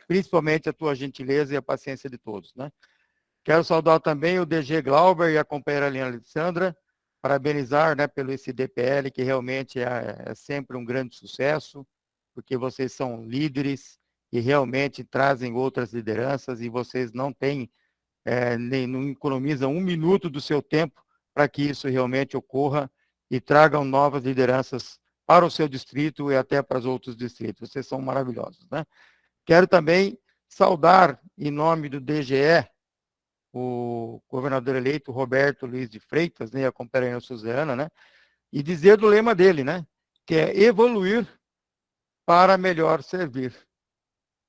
principalmente a tua gentileza e a paciência de todos, né? Quero saudar também o DG Glauber e a companheira Alessandra, parabenizar, né, pelo esse DPL, que realmente é sempre um grande sucesso, porque vocês são líderes e realmente trazem outras lideranças e vocês não têm, nem não economizam um minuto do seu tempo para que isso realmente ocorra e tragam novas lideranças para o seu distrito e até para os outros distritos. Vocês são maravilhosos, né? Quero também saudar, em nome do DGE, o governador eleito Roberto Luiz de Freitas, né, a companheira Suzana, né, e dizer do lema dele, né, que é evoluir para melhor servir.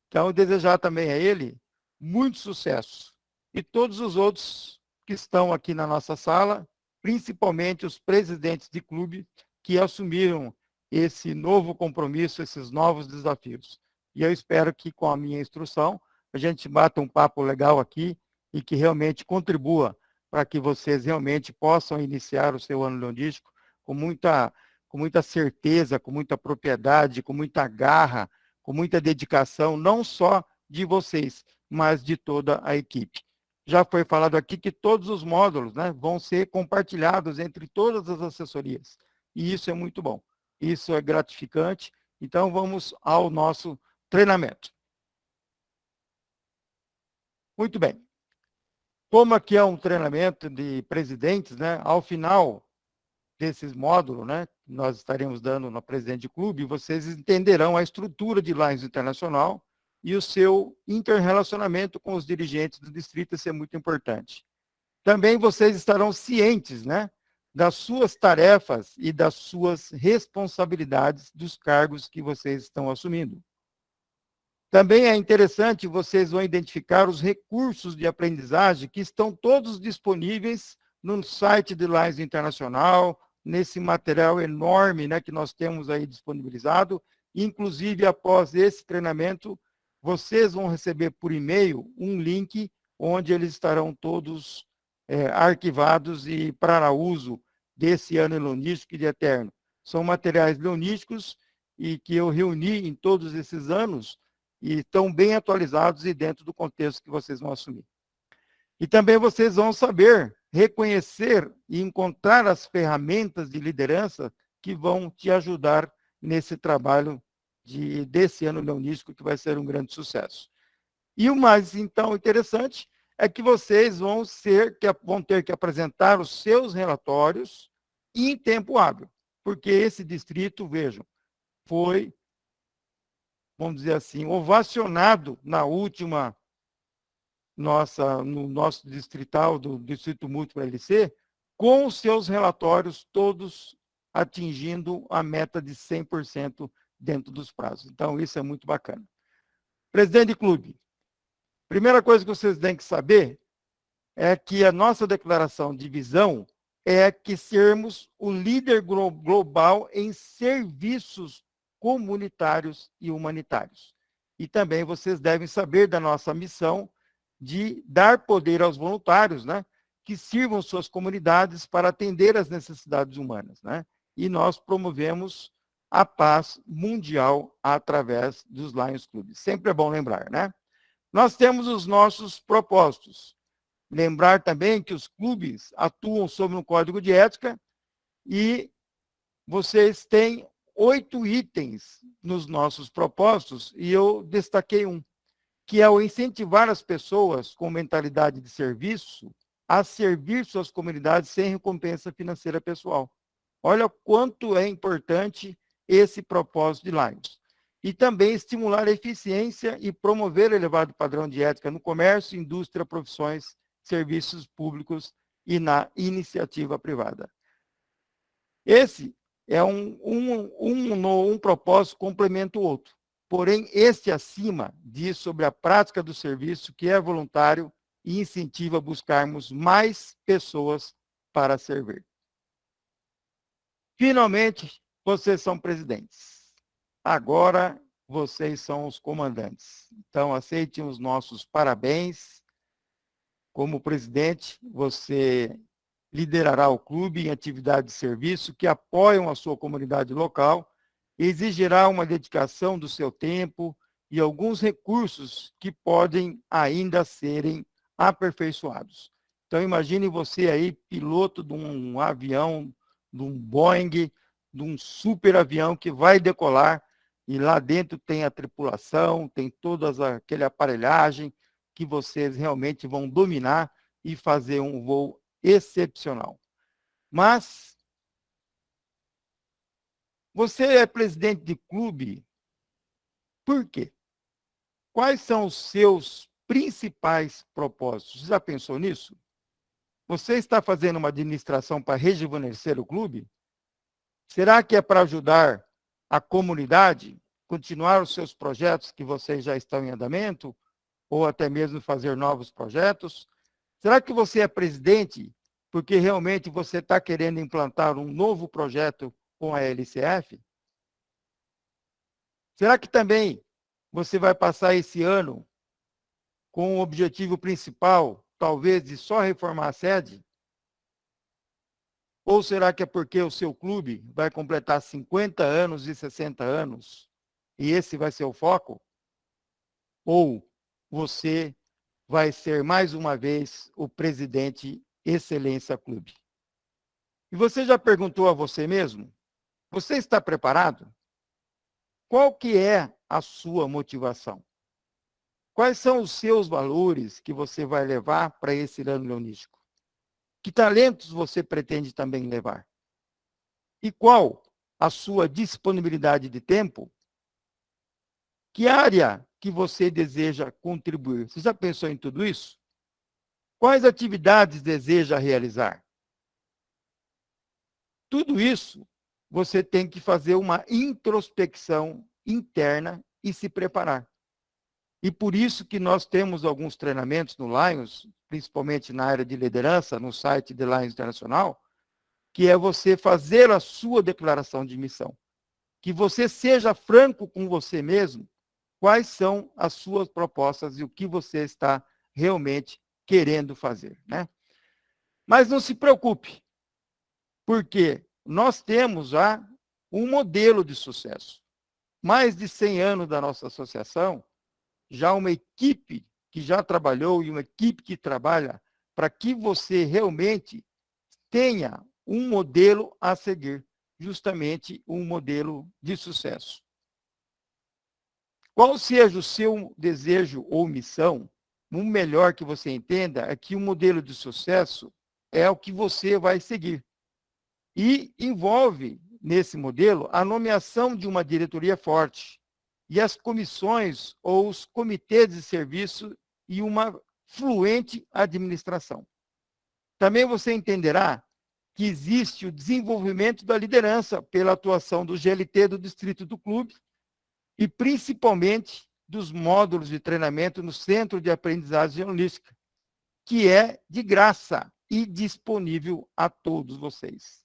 Então, desejar também a ele muito sucesso. E todos os outros que estão aqui na nossa sala, principalmente os presidentes de clube que assumiram esse novo compromisso, esses novos desafios. E eu espero que com a minha instrução, a gente bata um papo legal aqui e que realmente contribua para que vocês realmente possam iniciar o seu ano leonístico com muita certeza, com muita propriedade, com muita garra, com muita dedicação, não só de vocês, mas de toda a equipe. Já foi falado aqui que todos os módulos, né, vão ser compartilhados entre todas as assessorias. E isso é muito bom. Isso é gratificante. Então, vamos ao nosso treinamento. Muito bem. Como aqui é um treinamento de presidentes, né, ao final desses módulos, né, nós estaremos dando na presidente de clube, vocês entenderão a estrutura de Lions Internacional e o seu interrelacionamento com os dirigentes do distrito, isso é muito importante. Também vocês estarão cientes, né, das suas tarefas e das suas responsabilidades dos cargos que vocês estão assumindo. Também é interessante, vocês vão identificar os recursos de aprendizagem que estão todos disponíveis no site de Lions Internacional, nesse material enorme, né, que nós temos aí disponibilizado. Inclusive, após esse treinamento, vocês vão receber por e-mail um link onde eles estarão todos arquivados e para uso desse ano leonístico e de eterno. São materiais leonísticos e que eu reuni em todos esses anos e estão bem atualizados e dentro do contexto que vocês vão assumir. E também vocês vão saber reconhecer e encontrar as ferramentas de liderança que vão te ajudar nesse trabalho desse ano leonístico, que vai ser um grande sucesso. E o mais, então, interessante é que vocês vão ter que apresentar os seus relatórios em tempo hábil, porque esse distrito, vejam, foi, vamos dizer assim, ovacionado na última no nosso distrital do Distrito Múltiplo LC, com os seus relatórios todos atingindo a meta de 100% dentro dos prazos. Então, isso é muito bacana. Presidente de clube, primeira coisa que vocês têm que saber é que a nossa declaração de visão é que sermos o líder global em serviços comunitários e humanitários. E também vocês devem saber da nossa missão de dar poder aos voluntários, né, que sirvam suas comunidades para atender às necessidades humanas, né? E nós promovemos a paz mundial através dos Lions Clubs. Sempre é bom lembrar, né? Nós temos os nossos propósitos. Lembrar também que os clubes atuam sob um código de ética e vocês têm 8 itens nos nossos propósitos e eu destaquei um, que é o incentivar as pessoas com mentalidade de serviço a servir suas comunidades sem recompensa financeira pessoal. Olha o quanto é importante esse propósito de Lions. E também estimular a eficiência e promover elevado padrão de ética no comércio, indústria, profissões, serviços públicos e na iniciativa privada. Esse é um propósito complementa o outro. Porém, este acima diz sobre a prática do serviço, que é voluntário e incentiva a buscarmos mais pessoas para servir. Finalmente, vocês são presidentes. Agora, vocês são os comandantes. Então, aceitem os nossos parabéns. Como presidente, você liderará o clube em atividades de serviço que apoiam a sua comunidade local, exigirá uma dedicação do seu tempo e alguns recursos que podem ainda serem aperfeiçoados. Então, imagine você aí, piloto de um avião, de um Boeing, de um super avião que vai decolar, e lá dentro tem a tripulação, tem toda aquela aparelhagem que vocês realmente vão dominar e fazer um voo excepcional. Mas você é presidente de clube, por quê? Quais são os seus principais propósitos? Você já pensou nisso? Você está fazendo uma administração para rejuvenescer o clube? Será que é para ajudar a comunidade, continuar os seus projetos que vocês já estão em andamento, ou até mesmo fazer novos projetos? Será que você é presidente porque realmente você está querendo implantar um novo projeto com a LCF? Será que também você vai passar esse ano com o objetivo principal, talvez, de só reformar a sede? Ou será que é porque o seu clube vai completar 50 anos e 60 anos e esse vai ser o foco? Ou você vai ser, mais uma vez, o presidente Excelência Clube? E você já perguntou a você mesmo? Você está preparado? Qual que é a sua motivação? Quais são os seus valores que você vai levar para esse ano leonístico? Que talentos você pretende também levar? E qual a sua disponibilidade de tempo? Que área que você deseja contribuir? Você já pensou em tudo isso? Quais atividades deseja realizar? Tudo isso você tem que fazer uma introspecção interna e se preparar. E por isso que nós temos alguns treinamentos no Lions, principalmente na área de liderança, no site de Lions Internacional, que é você fazer a sua declaração de missão. Que você seja franco com você mesmo, quais são as suas propostas e o que você está realmente querendo fazer, né? Mas não se preocupe, porque nós temos já um modelo de sucesso. Mais de 100 anos da nossa associação, já uma equipe que já trabalhou e uma equipe que trabalha para que você realmente tenha um modelo a seguir, justamente um modelo de sucesso. Qual seja o seu desejo ou missão, o melhor que você entenda é que o modelo de sucesso é o que você vai seguir. E envolve, nesse modelo, a nomeação de uma diretoria forte e as comissões ou os comitês de serviço e uma fluente administração. Também você entenderá que existe o desenvolvimento da liderança pela atuação do GLT do distrito do clube e principalmente dos módulos de treinamento no Centro de Aprendizagem Holística, que é de graça e disponível a todos vocês.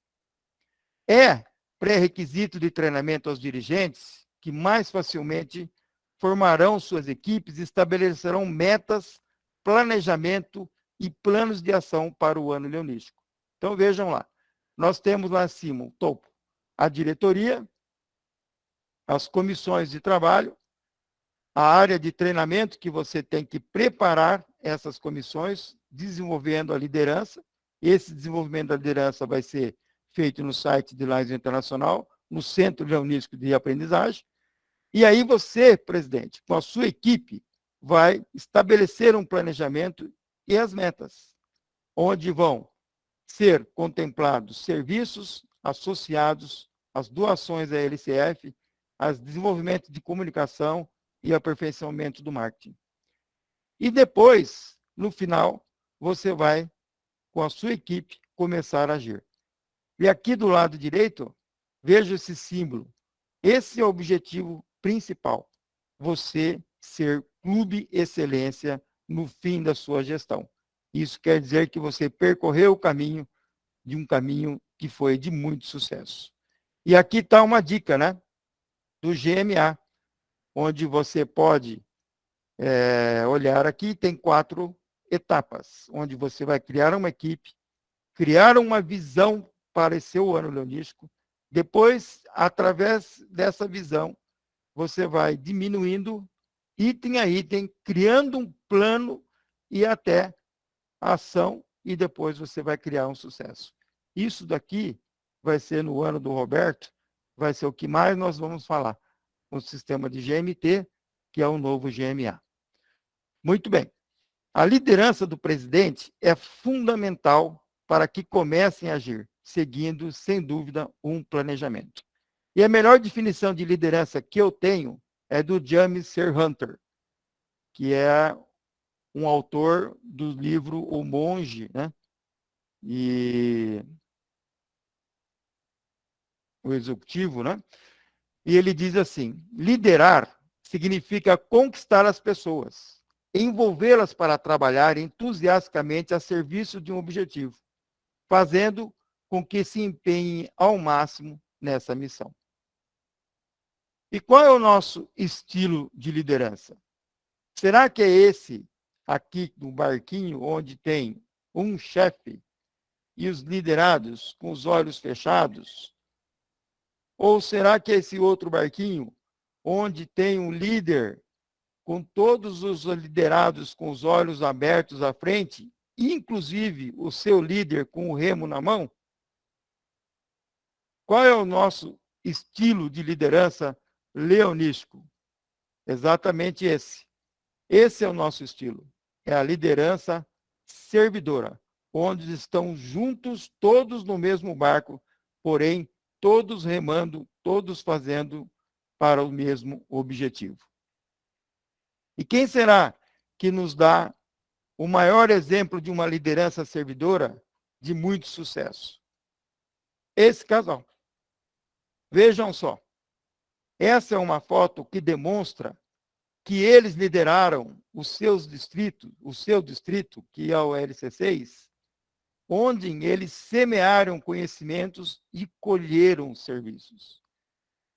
É pré-requisito de treinamento aos dirigentes que mais facilmente formarão suas equipes e estabelecerão metas, planejamento e planos de ação para o ano leonístico. Então, vejam lá, nós temos lá acima, o topo, a diretoria, as comissões de trabalho, a área de treinamento que você tem que preparar essas comissões, desenvolvendo a liderança. Esse desenvolvimento da liderança vai ser feito no site de Lions Internacional, no Centro Leonístico de Aprendizagem. E aí você, presidente, com a sua equipe, vai estabelecer um planejamento e as metas, onde vão ser contemplados serviços associados às doações da LCF, aos desenvolvimento de comunicação e aperfeiçoamento do marketing. E depois, no final, você vai, com a sua equipe, começar a agir. E aqui do lado direito, veja esse símbolo. Esse é o objetivo principal. Você ser Clube Excelência no fim da sua gestão. Isso quer dizer que você percorreu o caminho de um caminho que foi de muito sucesso. E aqui está uma dica, né? Do GMA, onde você pode olhar aqui, tem 4 etapas, onde você vai criar uma equipe, criar uma visão para esse seu ano leonístico, depois, através dessa visão, você vai diminuindo item a item, criando um plano e até ação, e depois você vai criar um sucesso. Isso daqui vai ser no ano do Roberto, vai ser o que mais nós vamos falar, o sistema de GMT, que é o novo GMA. Muito bem. A liderança do presidente é fundamental para que comecem a agir, seguindo, sem dúvida, um planejamento. E a melhor definição de liderança que eu tenho é do James Sir Hunter, que é um autor do livro O Monge, né? E o Executivo, né? E ele diz assim: liderar significa conquistar as pessoas, envolvê-las para trabalhar entusiasticamente a serviço de um objetivo, fazendo com que se empenhem ao máximo nessa missão. E qual é o nosso estilo de liderança? Será que é esse aqui no barquinho, onde tem um chefe e os liderados com os olhos fechados? Ou será que é esse outro barquinho, onde tem um líder com todos os liderados com os olhos abertos à frente, inclusive o seu líder com o remo na mão? Qual é o nosso estilo de liderança leonístico? Exatamente esse. Esse é o nosso estilo. É a liderança servidora, onde estão juntos, todos no mesmo barco, porém, todos remando, todos fazendo para o mesmo objetivo. E quem será que nos dá o maior exemplo de uma liderança servidora de muito sucesso? Esse casal. Vejam só. Essa é uma foto que demonstra que eles lideraram os seus distritos, o seu distrito, que é o LC6, onde eles semearam conhecimentos e colheram serviços.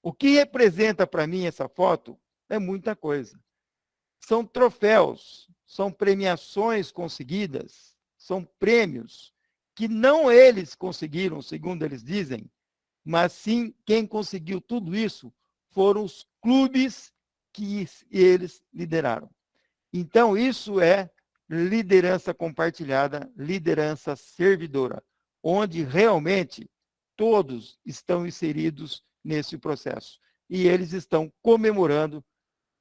O que representa para mim essa foto é muita coisa. São troféus, são premiações conseguidas, são prêmios que não eles conseguiram, segundo eles dizem, mas sim quem conseguiu tudo isso foram os clubes que eles lideraram. Então, isso é liderança compartilhada, liderança servidora, onde realmente todos estão inseridos nesse processo. E eles estão comemorando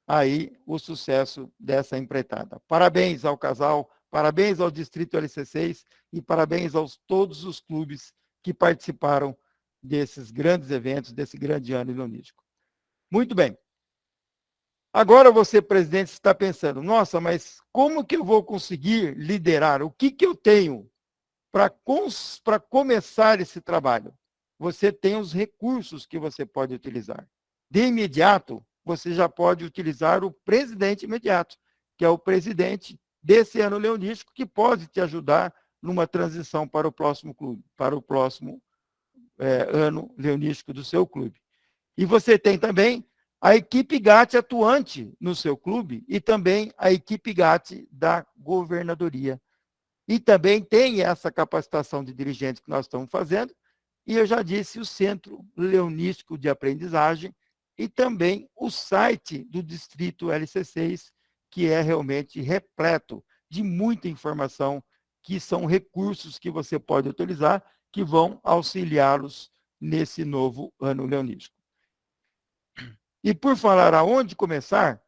aí o sucesso dessa empreitada. Parabéns ao casal, parabéns ao Distrito LC6 e parabéns a todos os clubes que participaram desses grandes eventos, desse grande ano leonístico. Muito bem. Agora você, presidente, está pensando, nossa, mas como que eu vou conseguir liderar? O que eu tenho para começar esse trabalho? Você tem os recursos que você pode utilizar. De imediato, você já pode utilizar o presidente imediato, que é o presidente desse ano leonístico, que pode te ajudar numa transição para o próximo clube, para o próximo ano leonístico do seu clube. E você tem também a equipe GAT atuante no seu clube e também a equipe GAT da governadoria. E também tem essa capacitação de dirigentes que nós estamos fazendo, e eu já disse o Centro Leonístico de Aprendizagem e também o site do Distrito LC6, que é realmente repleto de muita informação, que são recursos que você pode utilizar, que vão auxiliá-los nesse novo ano leonístico. E por falar aonde começar,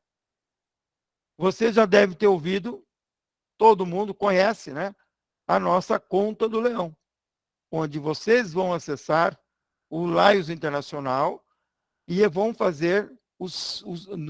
você já deve ter ouvido, todo mundo conhece, né? A nossa conta do leão, onde vocês vão acessar o Lions Internacional e vão fazer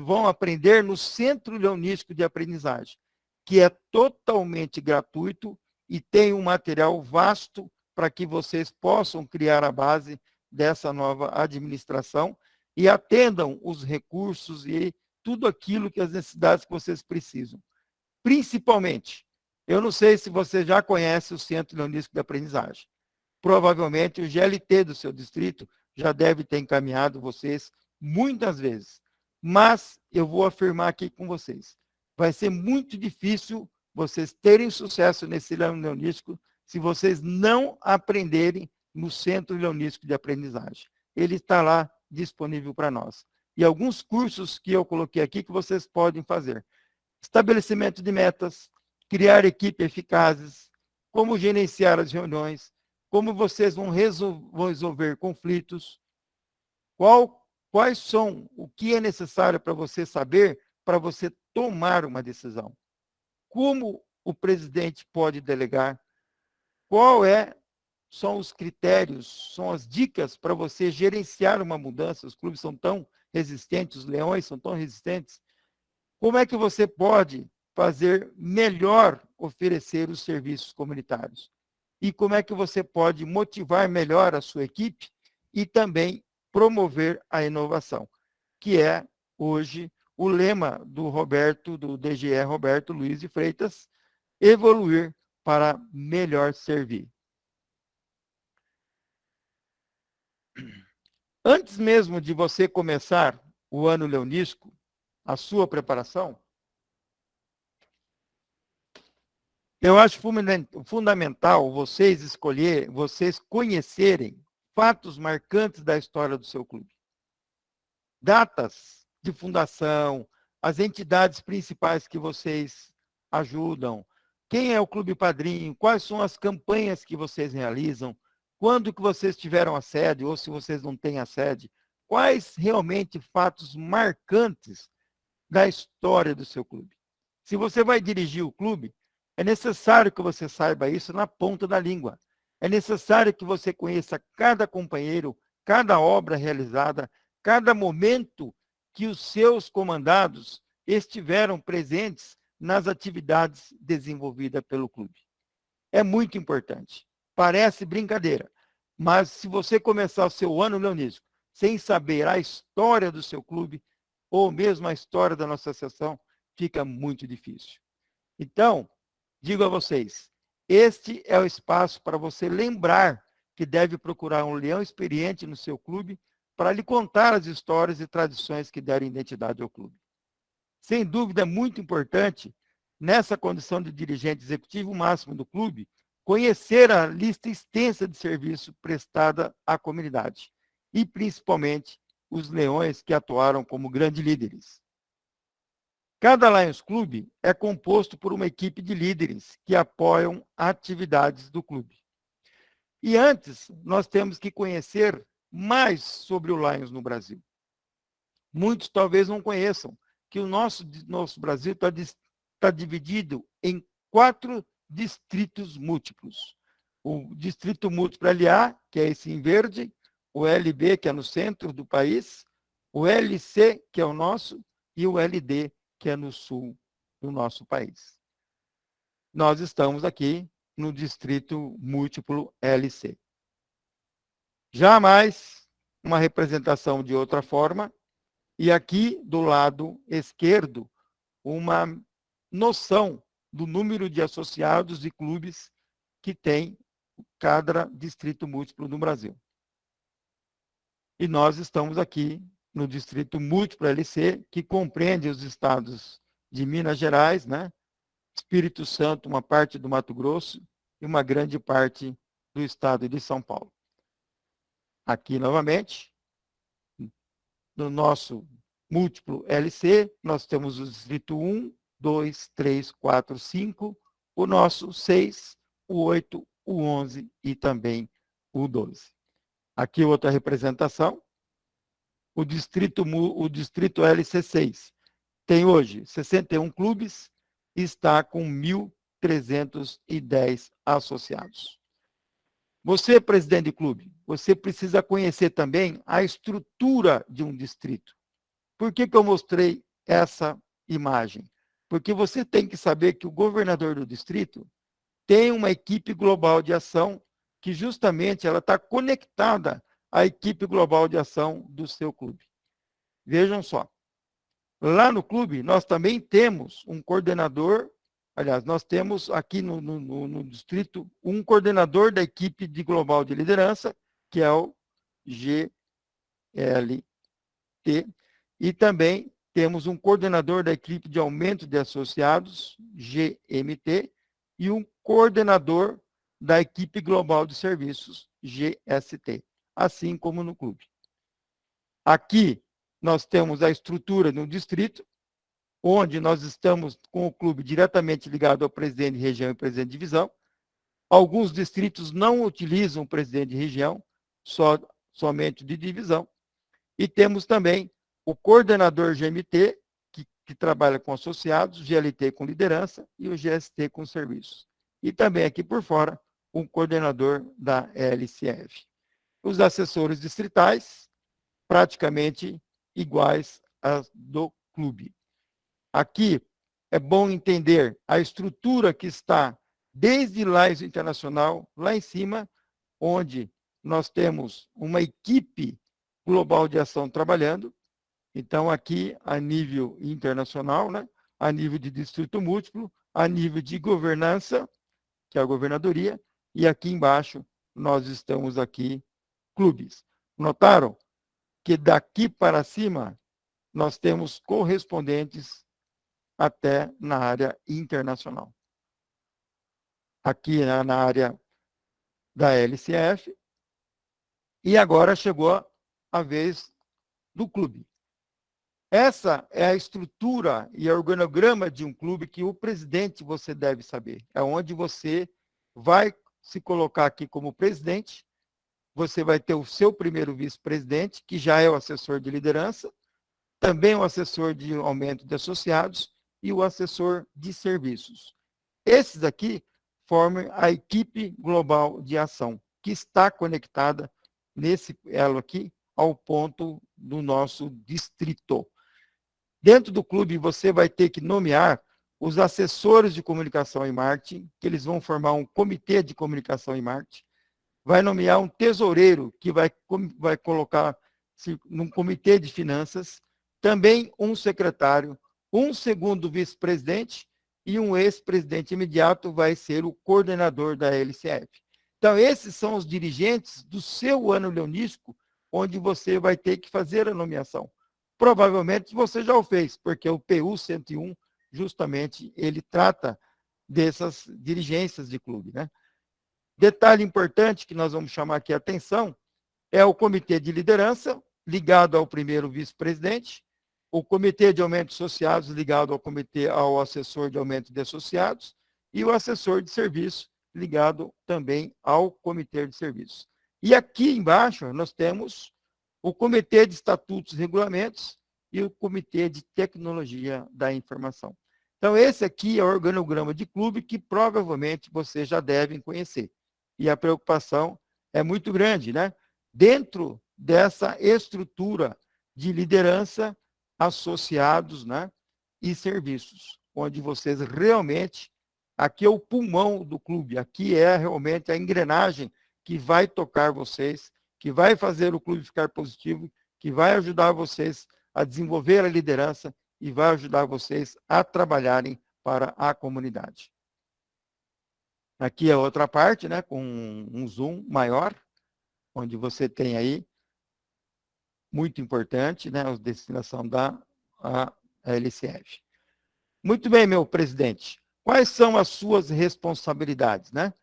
vão aprender no Centro Leonístico de Aprendizagem, que é totalmente gratuito e tem um material vasto para que vocês possam criar a base dessa nova administração e atendam os recursos e tudo aquilo que as necessidades que vocês precisam. Principalmente, eu não sei se você já conhece o Centro Leonístico de Aprendizagem. Provavelmente o GLT do seu distrito já deve ter encaminhado vocês muitas vezes. Mas eu vou afirmar aqui com vocês, vai ser muito difícil vocês terem sucesso nesse ano leonístico se vocês não aprenderem no Centro Leonístico de Aprendizagem. Ele está lá disponível para nós. e alguns cursos que eu coloquei aqui que vocês podem fazer. Estabelecimento de metas, criar equipes eficazes, como gerenciar as reuniões, como vocês vão resolver conflitos, quais são, o que é necessário para você saber, para você tomar uma decisão. Como o presidente pode delegar, são os critérios, são as dicas para você gerenciar uma mudança. Os clubes são tão resistentes, os leões são tão resistentes. Como é que você pode fazer melhor oferecer os serviços comunitários? E como é que você pode motivar melhor a sua equipe e também promover a inovação, que é hoje o lema do DGE Roberto Luiz de Freitas, evoluir para melhor servir. Antes mesmo de você começar o ano leonístico, a sua preparação, eu acho fundamental vocês conhecerem fatos marcantes da história do seu clube. Datas de fundação, as entidades principais que vocês ajudam, quem é o clube padrinho, quais são as campanhas que vocês realizam, quando que vocês tiveram a sede, ou se vocês não têm a sede, quais realmente fatos marcantes da história do seu clube. Se você vai dirigir o clube, é necessário que você saiba isso na ponta da língua. É necessário que você conheça cada companheiro, cada obra realizada, cada momento que os seus comandados estiveram presentes nas atividades desenvolvidas pelo clube. É muito importante. Parece brincadeira, mas se você começar o seu ano leonístico sem saber a história do seu clube, ou mesmo a história da nossa associação, fica muito difícil. Então, digo a vocês, este é o espaço para você lembrar que deve procurar um leão experiente no seu clube para lhe contar as histórias e tradições que derem identidade ao clube. Sem dúvida, é muito importante, nessa condição de dirigente executivo máximo do clube, conhecer a lista extensa de serviço prestada à comunidade e, principalmente, os leões que atuaram como grandes líderes. Cada Lions Club é composto por uma equipe de líderes que apoiam atividades do clube. E antes, nós temos que conhecer mais sobre o Lions no Brasil. Muitos talvez não conheçam que o nosso Brasil está dividido em 4 distritos múltiplos. O distrito múltiplo LA, que é esse em verde, o LB, que é no centro do país, o LC, que é o nosso, e o LD, que é no sul do nosso país. Nós estamos aqui no distrito múltiplo LC. Jamais uma representação de outra forma, e aqui do lado esquerdo, uma noção do número de associados e clubes que tem cada distrito múltiplo no Brasil. E nós estamos aqui no distrito múltiplo LC, que compreende os estados de Minas Gerais, né? Espírito Santo, uma parte do Mato Grosso e uma grande parte do estado de São Paulo. Aqui, novamente, no nosso múltiplo LC, nós temos o distrito 1, 2, 3, 4, 5, o nosso 6, o 8, o 11 e também o 12. Aqui outra representação, o distrito LC6 tem hoje 61 clubes e está com 1.310 associados. Você, presidente de clube, você precisa conhecer também a estrutura de um distrito. Por que eu mostrei essa imagem? Porque você tem que saber que o governador do distrito tem uma equipe global de ação que justamente ela está conectada à equipe global de ação do seu clube. Vejam só, lá no clube nós também temos um coordenador, aliás, nós temos aqui no distrito um coordenador da equipe de global de liderança, que é o GLT, e também temos um coordenador da equipe de aumento de associados, GMT, e um coordenador da equipe global de serviços, GST, assim como no clube. Aqui, nós temos a estrutura no distrito, onde nós estamos com o clube diretamente ligado ao presidente de região e presidente de divisão. Alguns distritos não utilizam o presidente de região, somente de divisão. E temos também o coordenador GMT, que trabalha com associados, GLT com liderança e o GST com serviços. E também aqui por fora, um coordenador da LCF. Os assessores distritais, praticamente iguais às do clube. Aqui é bom entender a estrutura que está desde lá internacional, lá em cima, onde nós temos uma equipe global de ação trabalhando. Então, aqui, a nível internacional, né? A nível de distrito múltiplo, a nível de governança, que é a governadoria, e aqui embaixo nós estamos aqui, clubes. Notaram que daqui para cima nós temos correspondentes até na área internacional. Aqui na área da LCF, e agora chegou a vez do clube. Essa é a estrutura e o organograma de um clube que o presidente você deve saber. É onde você vai se colocar aqui como presidente, você vai ter o seu primeiro vice-presidente, que já é o assessor de liderança, também o assessor de aumento de associados e o assessor de serviços. Esses aqui formam a equipe global de ação, que está conectada nesse elo aqui ao ponto do nosso distrito. Dentro do clube, você vai ter que nomear os assessores de comunicação e marketing, que eles vão formar um comitê de comunicação e marketing, vai nomear um tesoureiro, que vai colocar num comitê de finanças, também um secretário, um segundo vice-presidente e um ex-presidente imediato vai ser o coordenador da LCF. Então, esses são os dirigentes do seu ano leonístico, onde você vai ter que fazer a nomeação. Provavelmente você já o fez, porque o PU 101, justamente, ele trata dessas dirigências de clube, né? Detalhe importante que nós vamos chamar aqui a atenção é o comitê de liderança, ligado ao primeiro vice-presidente, o comitê de aumentos associados, ligado ao assessor de aumento de associados, e o assessor de serviço, ligado também ao comitê de serviços. E aqui embaixo nós temos o Comitê de Estatutos e Regulamentos e o Comitê de Tecnologia da Informação. Então, esse aqui é o organograma de clube que provavelmente vocês já devem conhecer. E a preocupação é muito grande, né? Dentro dessa estrutura de liderança, associados, né? E serviços, onde vocês realmente, aqui é o pulmão do clube, aqui é realmente a engrenagem que vai tocar vocês, que vai fazer o clube ficar positivo, que vai ajudar vocês a desenvolver a liderança e vai ajudar vocês a trabalharem para a comunidade. Aqui é outra parte, né, com um zoom maior, onde você tem aí, muito importante, né, a destinação da LCF. Muito bem, meu presidente. Quais são as suas responsabilidades, né?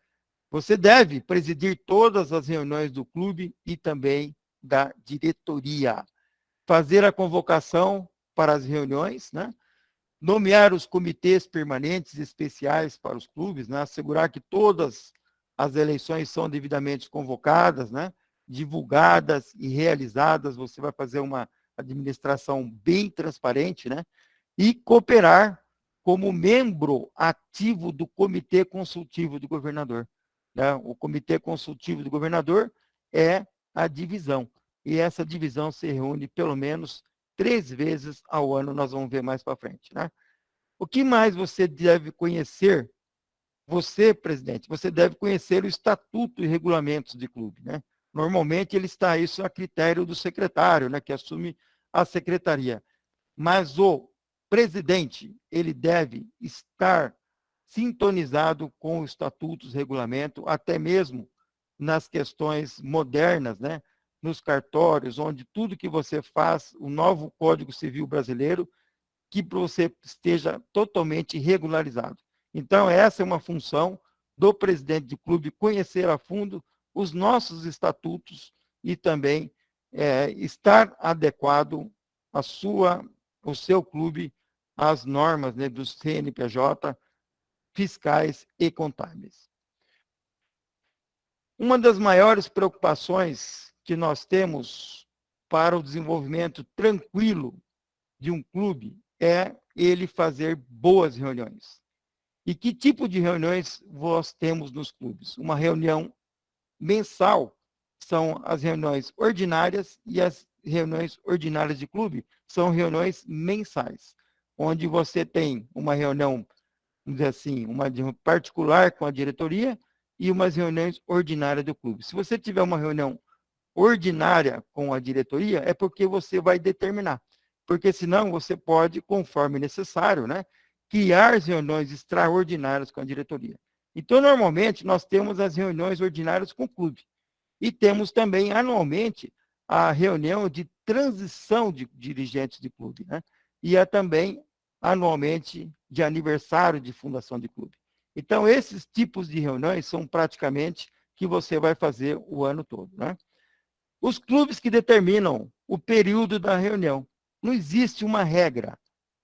Você deve presidir todas as reuniões do clube e também da diretoria. Fazer a convocação para as reuniões, né? Nomear os comitês permanentes e especiais para os clubes, né? Assegurar que todas as eleições são devidamente convocadas, né? Divulgadas e realizadas. Você vai fazer uma administração bem transparente, né? E cooperar como membro ativo do comitê consultivo do governador. Né? O comitê consultivo do governador é a divisão. E essa divisão se reúne pelo menos 3 vezes ao ano, nós vamos ver mais para frente. Né? O que mais você deve conhecer? Você, presidente, você deve conhecer o estatuto e regulamentos de clube. Né? Normalmente, ele está isso a critério do secretário, né, que assume a secretaria. Mas o presidente, ele deve estar sintonizado com os estatutos, regulamento, até mesmo nas questões modernas, né? Nos cartórios, onde tudo que você faz, o novo Código Civil brasileiro, que você esteja totalmente regularizado. Então, essa é uma função do presidente de clube, conhecer a fundo os nossos estatutos e também estar adequado o seu clube às normas, né, do CNPJ, fiscais e contábeis. Uma das maiores preocupações que nós temos para o desenvolvimento tranquilo de um clube é ele fazer boas reuniões. E que tipo de reuniões nós temos nos clubes? Uma reunião mensal são as reuniões ordinárias e as reuniões ordinárias de clube são reuniões mensais, onde você tem uma reunião, vamos dizer assim, uma particular com a diretoria e umas reuniões ordinárias do clube. Se você tiver uma reunião ordinária com a diretoria, é porque você vai determinar. Porque senão você pode, conforme necessário, né, criar reuniões extraordinárias com a diretoria. Então, normalmente, nós temos as reuniões ordinárias com o clube. E temos também, anualmente, a reunião de transição de dirigentes de clube, né? E também, anualmente, de aniversário de fundação de clube. Então, esses tipos de reuniões são praticamente que você vai fazer o ano todo, né? Os clubes que determinam o período da reunião. Não existe uma regra.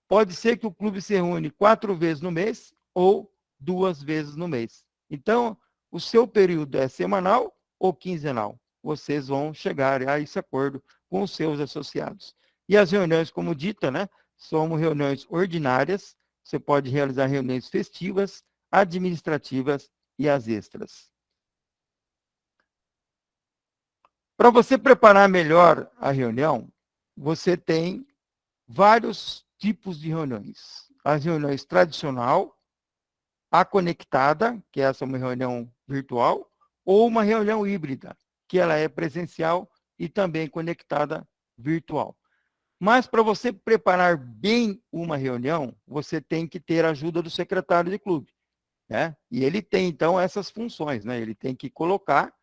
Pode ser que o clube se reúne 4 vezes no mês ou 2 vezes no mês. Então, o seu período é semanal ou quinzenal. Vocês vão chegar a esse acordo com os seus associados. E as reuniões, como dita, né, são reuniões ordinárias. Você pode realizar reuniões festivas, administrativas e as extras. Para você preparar melhor a reunião, você tem vários tipos de reuniões. As reuniões tradicional, a conectada, que essa é uma reunião virtual, ou uma reunião híbrida, que ela é presencial e também conectada virtual. Mas para você preparar bem uma reunião, você tem que ter a ajuda do secretário de clube, né? E ele tem, então, essas funções, né? Ele tem que colocar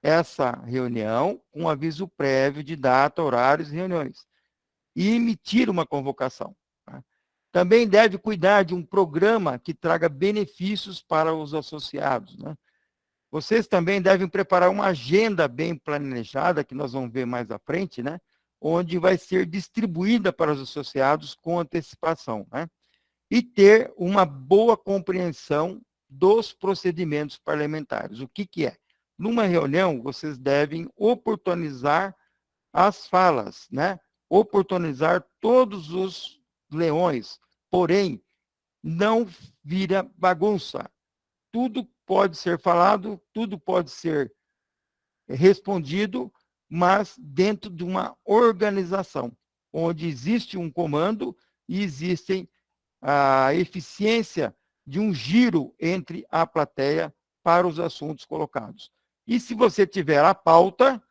essa reunião com aviso prévio de data, horários e reuniões. E emitir uma convocação. Tá? Também deve cuidar de um programa que traga benefícios para os associados. Né? Vocês também devem preparar uma agenda bem planejada, que nós vamos ver mais à frente, né? Onde vai ser distribuída para os associados com antecipação. Né? E ter uma boa compreensão dos procedimentos parlamentares. O que é? Numa reunião, vocês devem oportunizar as falas, né? Oportunizar todos os leões, porém, não vira bagunça. Tudo pode ser falado, tudo pode ser respondido, mas dentro de uma organização, onde existe um comando e existem a eficiência de um giro entre a plateia para os assuntos colocados. E se você tiver a pauta,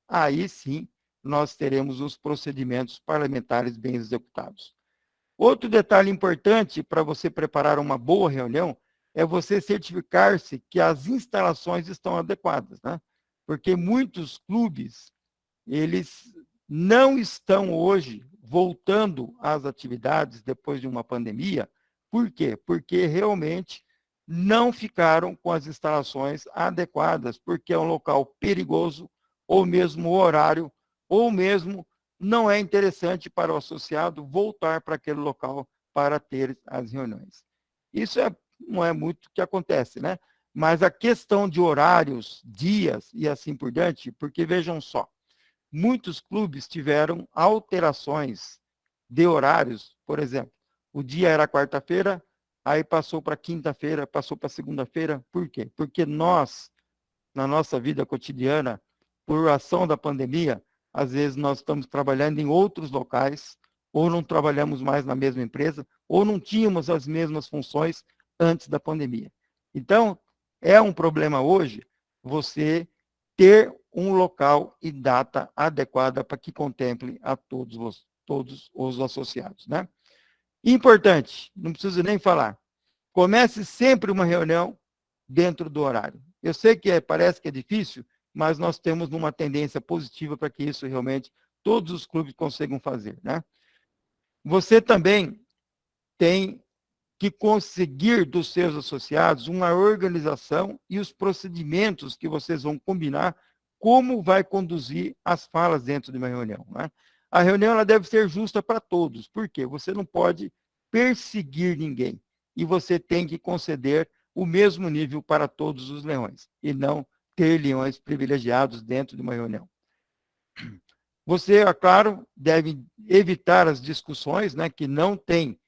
aí sim nós teremos os procedimentos parlamentares bem executados. Outro detalhe importante para você preparar uma boa reunião é você certificar-se que as instalações estão adequadas, né? Porque muitos clubes, eles não estão hoje voltando às atividades depois de uma pandemia. Por quê? Porque realmente não ficaram com as instalações adequadas, porque é um local perigoso, ou mesmo o horário, ou mesmo não é interessante para o associado voltar para aquele local para ter as reuniões. Isso não é muito o que acontece, né? Mas a questão de horários, dias e assim por diante, porque vejam só, muitos clubes tiveram alterações de horários, por exemplo, o dia era quarta-feira, aí passou para quinta-feira, passou para segunda-feira, por quê? Porque nós, na nossa vida cotidiana, por ação da pandemia, às vezes nós estamos trabalhando em outros locais, ou não trabalhamos mais na mesma empresa, ou não tínhamos as mesmas funções antes da pandemia. Então, é um problema hoje você ter um local e data adequada para que contemple a todos os associados. Né? Importante, não preciso nem falar, comece sempre uma reunião dentro do horário. Eu sei que parece que é difícil, mas nós temos uma tendência positiva para que isso realmente todos os clubes consigam fazer. Né? Você também tem que conseguir dos seus associados uma organização e os procedimentos que vocês vão combinar como vai conduzir as falas dentro de uma reunião. Né? A reunião ela deve ser justa para todos. Por quê? Você não pode perseguir ninguém. E você tem que conceder o mesmo nível para todos os leões. E não ter leões privilegiados dentro de uma reunião. Você, é claro, deve evitar as discussões, né, que não têm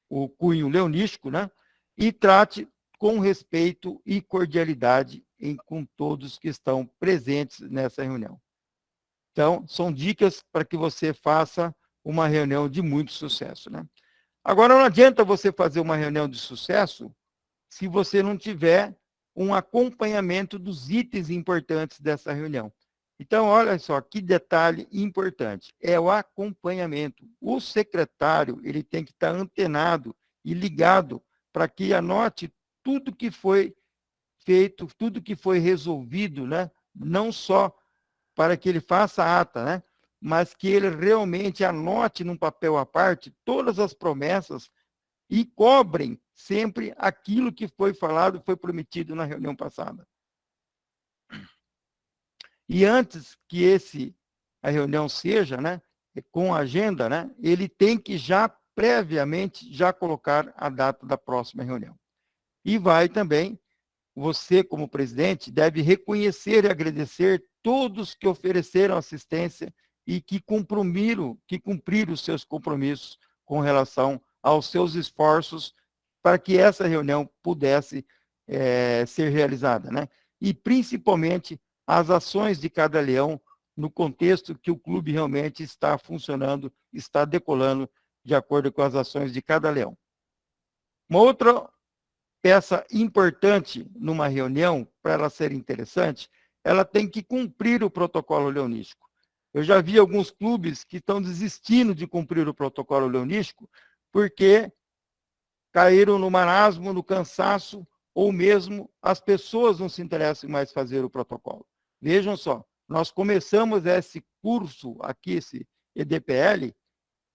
o cunho leonístico, né, e trate com respeito e cordialidade com todos que estão presentes nessa reunião. Então, são dicas para que você faça uma reunião de muito sucesso, né? Agora, não adianta você fazer uma reunião de sucesso se você não tiver um acompanhamento dos itens importantes dessa reunião. Então, olha só, que detalhe importante, é o acompanhamento. O secretário, ele tem que estar antenado e ligado para que anote tudo que foi feito, tudo que foi resolvido, né? Não só para que ele faça a ata, né? Mas que ele realmente anote num papel à parte todas as promessas e cobrem sempre aquilo que foi falado, foi prometido na reunião passada. E antes que a reunião seja, né, com a agenda, né, ele tem que já previamente já colocar a data da próxima reunião. E vai também, você como presidente, deve reconhecer e agradecer todos que ofereceram assistência e que cumpriram os seus compromissos com relação aos seus esforços para que essa reunião pudesse ser realizada, né? E principalmente as ações de cada leão no contexto que o clube realmente está funcionando, está decolando de acordo com as ações de cada leão. Uma outra peça importante numa reunião, para ela ser interessante, ela tem que cumprir o protocolo leonístico. Eu já vi alguns clubes que estão desistindo de cumprir o protocolo leonístico porque caíram no marasmo, no cansaço, ou mesmo as pessoas não se interessam mais em fazer o protocolo. Vejam só, nós começamos esse curso aqui, esse EDPL,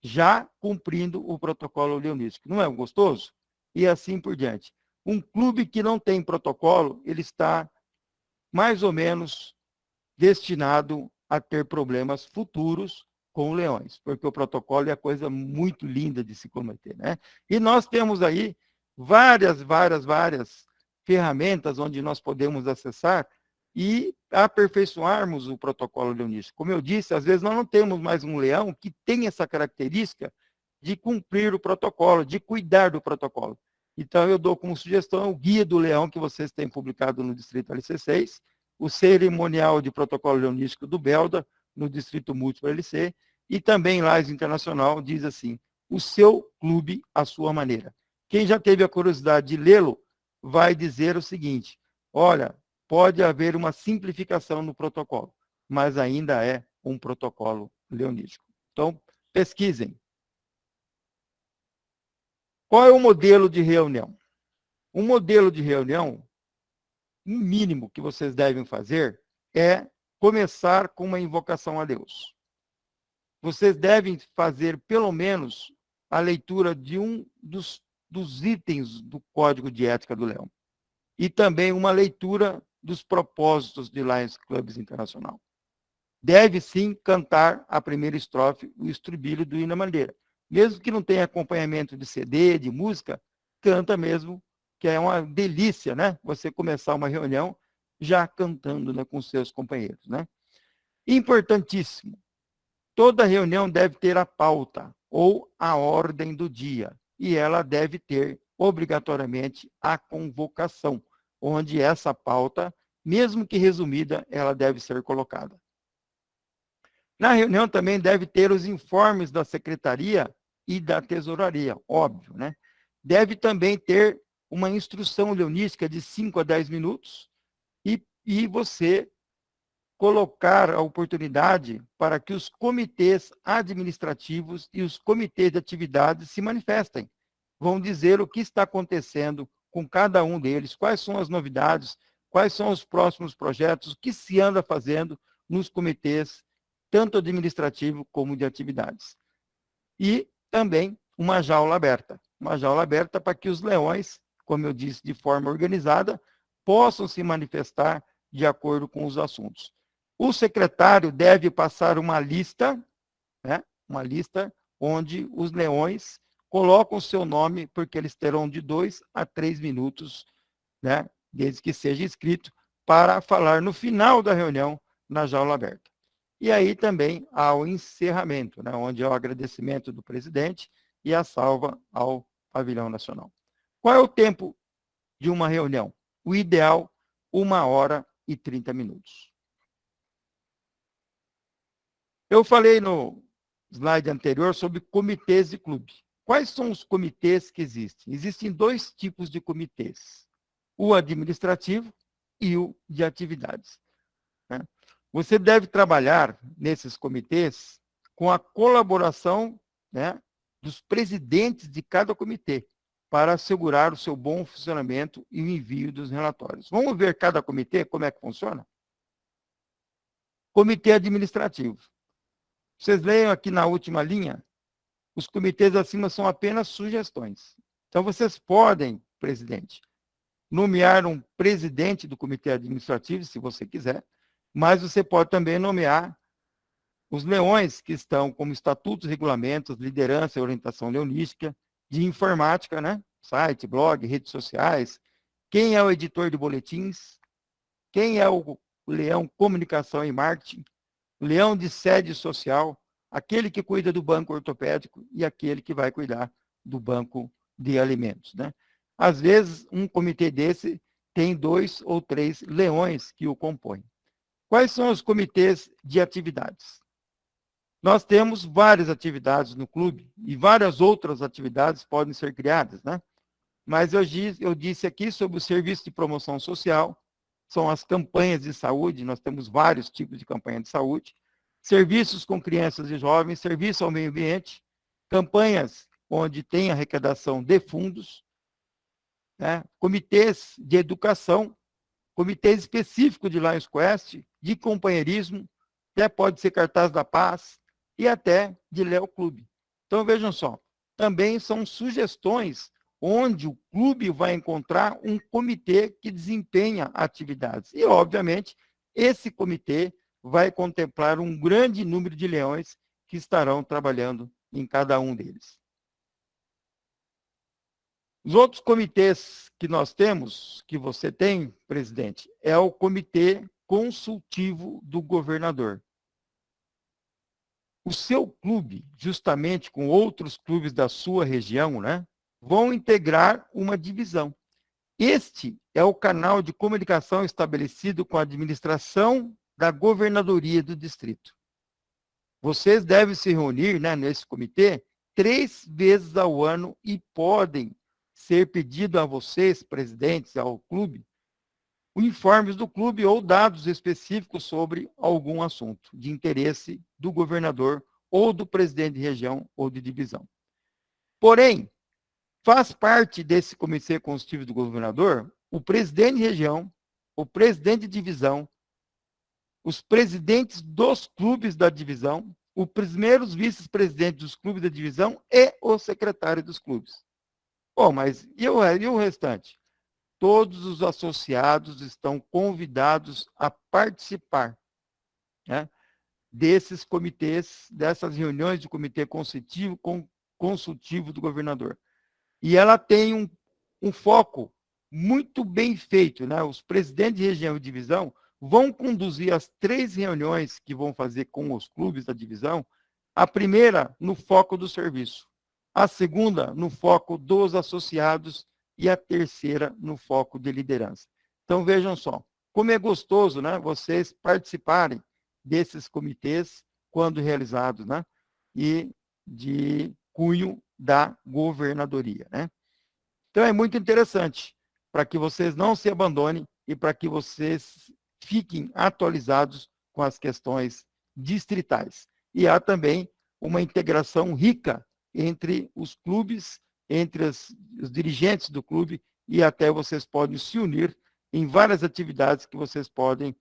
já cumprindo o protocolo leonístico. Não é gostoso? E assim por diante. Um clube que não tem protocolo, ele está mais ou menos destinado a ter problemas futuros com leões, porque o protocolo é coisa muito linda de se cometer, né? E nós temos aí várias ferramentas onde nós podemos acessar e aperfeiçoarmos o protocolo leonístico. Como eu disse, às vezes nós não temos mais um leão que tem essa característica de cumprir o protocolo, de cuidar do protocolo. Então, eu dou como sugestão o Guia do Leão, que vocês têm publicado no Distrito LC6, o Cerimonial de Protocolo Leonístico do Belda, no Distrito Múltiplo LC, e também Lais Internacional diz assim, o seu clube, à sua maneira. Quem já teve a curiosidade de lê-lo, vai dizer o seguinte, olha, pode haver uma simplificação no protocolo, mas ainda é um protocolo leonístico. Então, pesquisem. Qual é o modelo de reunião? Um modelo de reunião, o mínimo que vocês devem fazer é começar com uma invocação a Deus. Vocês devem fazer, pelo menos, a leitura de um dos itens do Código de Ética do Leão. E também uma leitura dos propósitos de Lions Clubs Internacional. Deve, sim, cantar a primeira estrofe, o estribilho do hino à bandeira. Mesmo que não tenha acompanhamento de CD, de música, canta mesmo, que é uma delícia, né? Você começar uma reunião já cantando, né, com seus companheiros, né? Importantíssimo, toda reunião deve ter a pauta ou a ordem do dia, e ela deve ter, obrigatoriamente, a convocação, onde essa pauta, mesmo que resumida, ela deve ser colocada. Na reunião também deve ter os informes da secretaria e da tesouraria, óbvio, né? Deve também ter uma instrução leonística de 5 a 10 minutos e você colocar a oportunidade para que os comitês administrativos e os comitês de atividades se manifestem. Vão dizer o que está acontecendo com cada um deles, quais são as novidades, quais são os próximos projetos, o que se anda fazendo nos comitês, tanto administrativo como de atividades. E também uma jaula aberta para que os leões, como eu disse, de forma organizada, possam se manifestar de acordo com os assuntos. O secretário deve passar uma lista, né, uma lista onde os leões colocam o seu nome, porque eles terão de 2 a 3 minutos, né, desde que seja inscrito, para falar no final da reunião na jaula aberta. E aí também há o encerramento, né, onde é o agradecimento do presidente e a salva ao pavilhão nacional. Qual é o tempo de uma reunião? O ideal, 1h30. Eu falei no slide anterior sobre comitês de clube. Quais são os comitês que existem? Existem 2 tipos de comitês: o administrativo e o de atividades, né? Você deve trabalhar nesses comitês com a colaboração, né, dos presidentes de cada comitê, para assegurar o seu bom funcionamento e o envio dos relatórios. Vamos ver cada comitê, como é que funciona? Comitê administrativo. Vocês leiam aqui na última linha, os comitês acima são apenas sugestões. Então, vocês podem, presidente, nomear um presidente do comitê administrativo, se você quiser, mas você pode também nomear os leões que estão como estatutos, regulamentos, liderança e orientação leonística, de informática, né? Site, blog, redes sociais, quem é o editor de boletins, quem é o leão comunicação e marketing, leão de sede social, aquele que cuida do banco ortopédico e aquele que vai cuidar do banco de alimentos, né? Às vezes, um comitê desse tem 2 ou 3 leões que o compõem. Quais são os comitês de atividades? Nós temos várias atividades no clube e várias outras atividades podem ser criadas, né? Mas eu disse aqui sobre o serviço de promoção social, são as campanhas de saúde, nós temos vários tipos de campanha de saúde, serviços com crianças e jovens, serviço ao meio ambiente, campanhas onde tem arrecadação de fundos, né? Comitês de educação, comitês específicos de Lions Quest, de companheirismo, até pode ser cartaz da paz e até de Léo Clube. Então, vejam só, também são sugestões onde o clube vai encontrar um comitê que desempenha atividades. E, obviamente, esse comitê vai contemplar um grande número de leões que estarão trabalhando em cada um deles. Os outros comitês que nós temos, que você tem, presidente, é o comitê consultivo do governador. O seu clube, justamente com outros clubes da sua região, né, vão integrar uma divisão. Este é o canal de comunicação estabelecido com a administração da governadoria do distrito. Vocês devem se reunir, né, nesse comitê 3 vezes ao ano e podem ser pedido a vocês, presidentes, ao clube, informes do clube ou dados específicos sobre algum assunto de interesse do governador ou do presidente de região ou de divisão. Porém, faz parte desse comitê consultivo do governador o presidente de região, o presidente de divisão, os presidentes dos clubes da divisão, os primeiros vice-presidentes dos clubes da divisão e o secretário dos clubes. Bom, mas e o restante? Todos os associados estão convidados a participar, né, desses comitês, dessas reuniões de comitê consultivo do governador. E ela tem um foco muito bem feito, né? Os presidentes de região e divisão vão conduzir as 3 reuniões que vão fazer com os clubes da divisão, a primeira no foco do serviço, a segunda no foco dos associados e a terceira no foco de liderança. Então, vejam só, como é gostoso, né, vocês participarem desses comitês quando realizados, né, e de cunho da governadoria, né? Então, é muito interessante para que vocês não se abandonem e para que vocês fiquem atualizados com as questões distritais. E há também uma integração rica entre os clubes, entre os dirigentes do clube, e até vocês podem se unir em várias atividades que vocês podem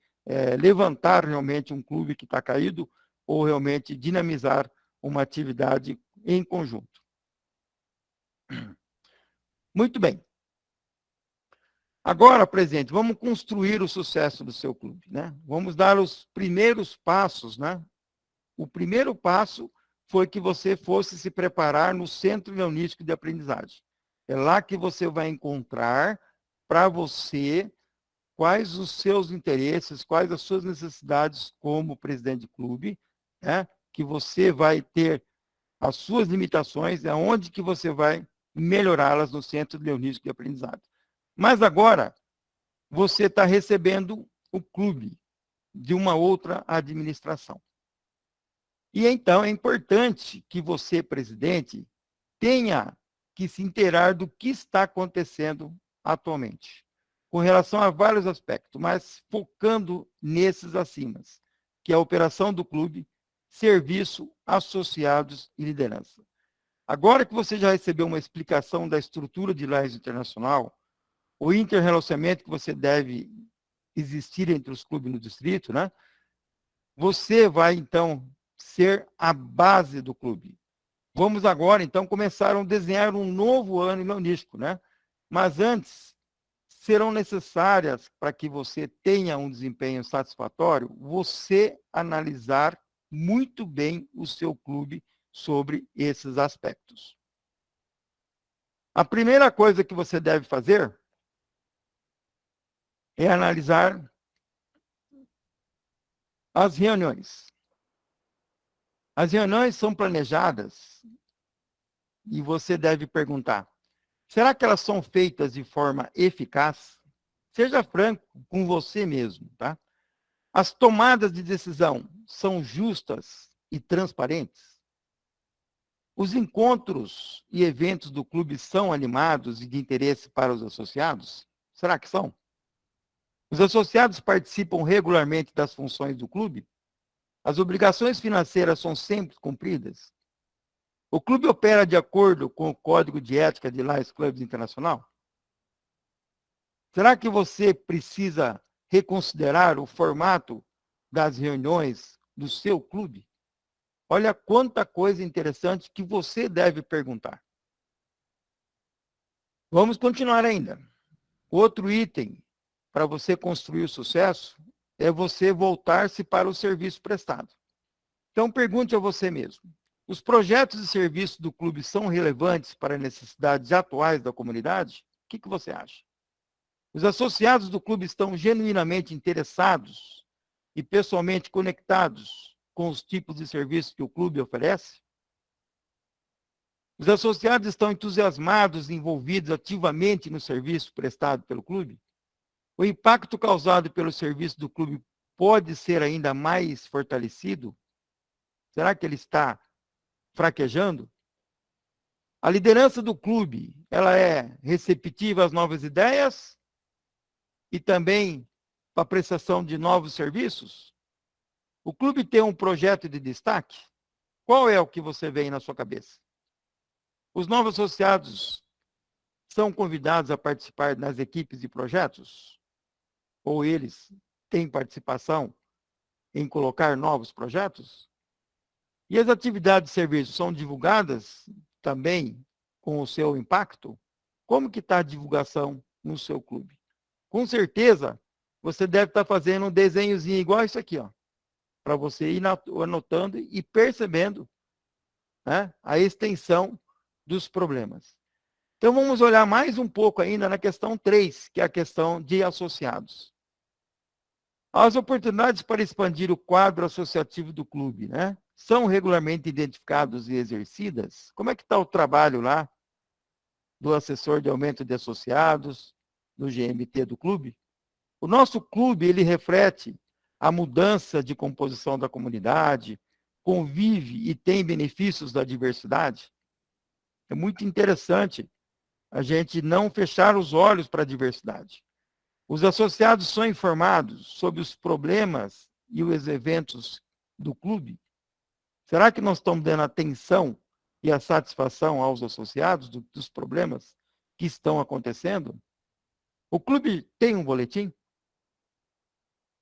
levantar realmente um clube que está caído ou realmente dinamizar uma atividade em conjunto. Muito bem. Agora, presidente, vamos construir o sucesso do seu clube, né? Vamos dar os primeiros passos, né? O primeiro passo foi que você fosse se preparar no Centro Leonístico de Aprendizagem. É lá que você vai encontrar para você quais os seus interesses, quais as suas necessidades como presidente de clube, né? Que você vai ter as suas limitações, é onde que você vai melhorá-las no Centro Leonístico de Aprendizagem. Mas agora, você está recebendo o clube de uma outra administração. E então é importante que você, presidente, tenha que se inteirar do que está acontecendo atualmente, com relação a vários aspectos, mas focando nesses acima, que é a operação do clube, serviço, associados e liderança. Agora que você já recebeu uma explicação da estrutura de Lages Internacional, o interrelacionamento que você deve existir entre os clubes no distrito, né? Você vai, então, ser a base do clube. Vamos agora, então, começar a desenhar um novo ano leonístico, né? Mas antes, serão necessárias, para que você tenha um desempenho satisfatório, você analisar muito bem o seu clube sobre esses aspectos. A primeira coisa que você deve fazer é analisar as reuniões. As reuniões são planejadas e você deve perguntar: será que elas são feitas de forma eficaz? Seja franco com você mesmo, tá? As tomadas de decisão são justas e transparentes? Os encontros e eventos do clube são animados e de interesse para os associados? Será que são? Os associados participam regularmente das funções do clube? As obrigações financeiras são sempre cumpridas? O clube opera de acordo com o Código de Ética de Lions Clubs Internacional? Será que você precisa reconsiderar o formato das reuniões do seu clube? Olha quanta coisa interessante que você deve perguntar. Vamos continuar ainda. Outro item para você construir o sucesso é você voltar-se para o serviço prestado. Então, pergunte a você mesmo: os projetos e serviços do clube são relevantes para as necessidades atuais da comunidade? O que você acha? Os associados do clube estão genuinamente interessados e pessoalmente conectados com os tipos de serviços que o clube oferece? Os associados estão entusiasmados e envolvidos ativamente no serviço prestado pelo clube? O impacto causado pelo serviço do clube pode ser ainda mais fortalecido? Será que ele está fraquejando? A liderança do clube, ela é receptiva às novas ideias e também para a prestação de novos serviços? O clube tem um projeto de destaque? Qual é o que você vê aí na sua cabeça? Os novos associados são convidados a participar nas equipes de projetos? Ou eles têm participação em colocar novos projetos? E as atividades de serviço são divulgadas também com o seu impacto? Como que está a divulgação no seu clube? Com certeza, você deve estar fazendo um desenhozinho igual isso aqui, ó, para você ir anotando e percebendo, né, a extensão dos problemas. Então, vamos olhar mais um pouco ainda na questão 3, que é a questão de associados. As oportunidades para expandir o quadro associativo do clube, né, são regularmente identificadas e exercidas? Como é que está o trabalho lá do assessor de aumento de associados, do GMT do clube? O nosso clube, ele reflete a mudança de composição da comunidade, convive e tem benefícios da diversidade? É muito interessante a gente não fechar os olhos para a diversidade. Os associados são informados sobre os problemas e os eventos do clube? Será que nós estamos dando atenção e a satisfação aos associados dos problemas que estão acontecendo? O clube tem um boletim?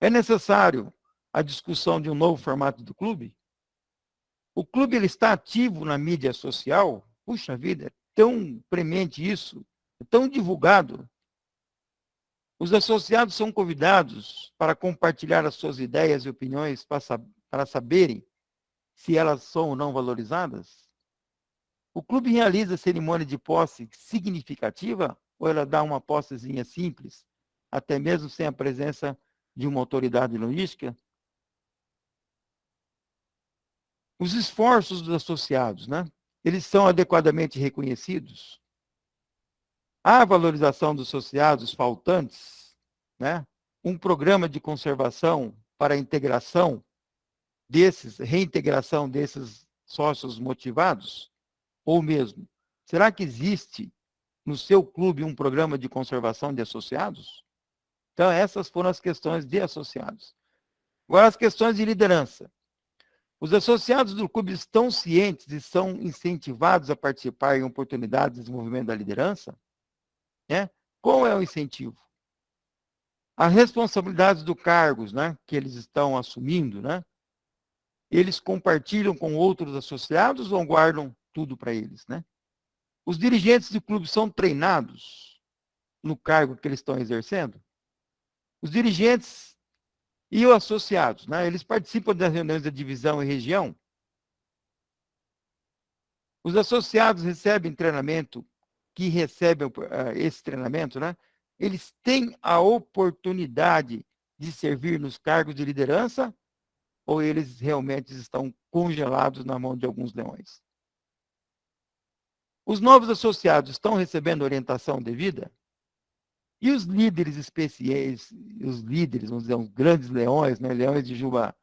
É necessário a discussão de um novo formato do clube? O clube ele está ativo na mídia social? Puxa vida, é tão premente isso, é tão divulgado. Os associados são convidados para compartilhar as suas ideias e opiniões para saberem se elas são ou não valorizadas? O clube realiza cerimônia de posse significativa ou ela dá uma possezinha simples, até mesmo sem a presença de uma autoridade logística? Os esforços dos associados, né? Eles são adequadamente reconhecidos? Há valorização dos associados faltantes, né? Um programa de conservação para a integração reintegração desses sócios motivados? Ou mesmo, será que existe no seu clube um programa de conservação de associados? Então, essas foram as questões de associados. Agora, as questões de liderança. Os associados do clube estão cientes e são incentivados a participar em oportunidades de desenvolvimento da liderança? Né? Qual é o incentivo? As responsabilidades dos cargos, né, que eles estão assumindo, né, eles compartilham com outros associados ou guardam tudo para eles? Né? Os dirigentes do clube são treinados no cargo que eles estão exercendo? Os dirigentes e os associados, né, eles participam das reuniões da divisão e região? Os associados recebem treinamento, que recebem esse treinamento, né, eles têm a oportunidade de servir nos cargos de liderança ou eles realmente estão congelados na mão de alguns leões? Os novos associados estão recebendo orientação devida? E os líderes especiais, os líderes, vamos dizer, os grandes leões, né, leões de juba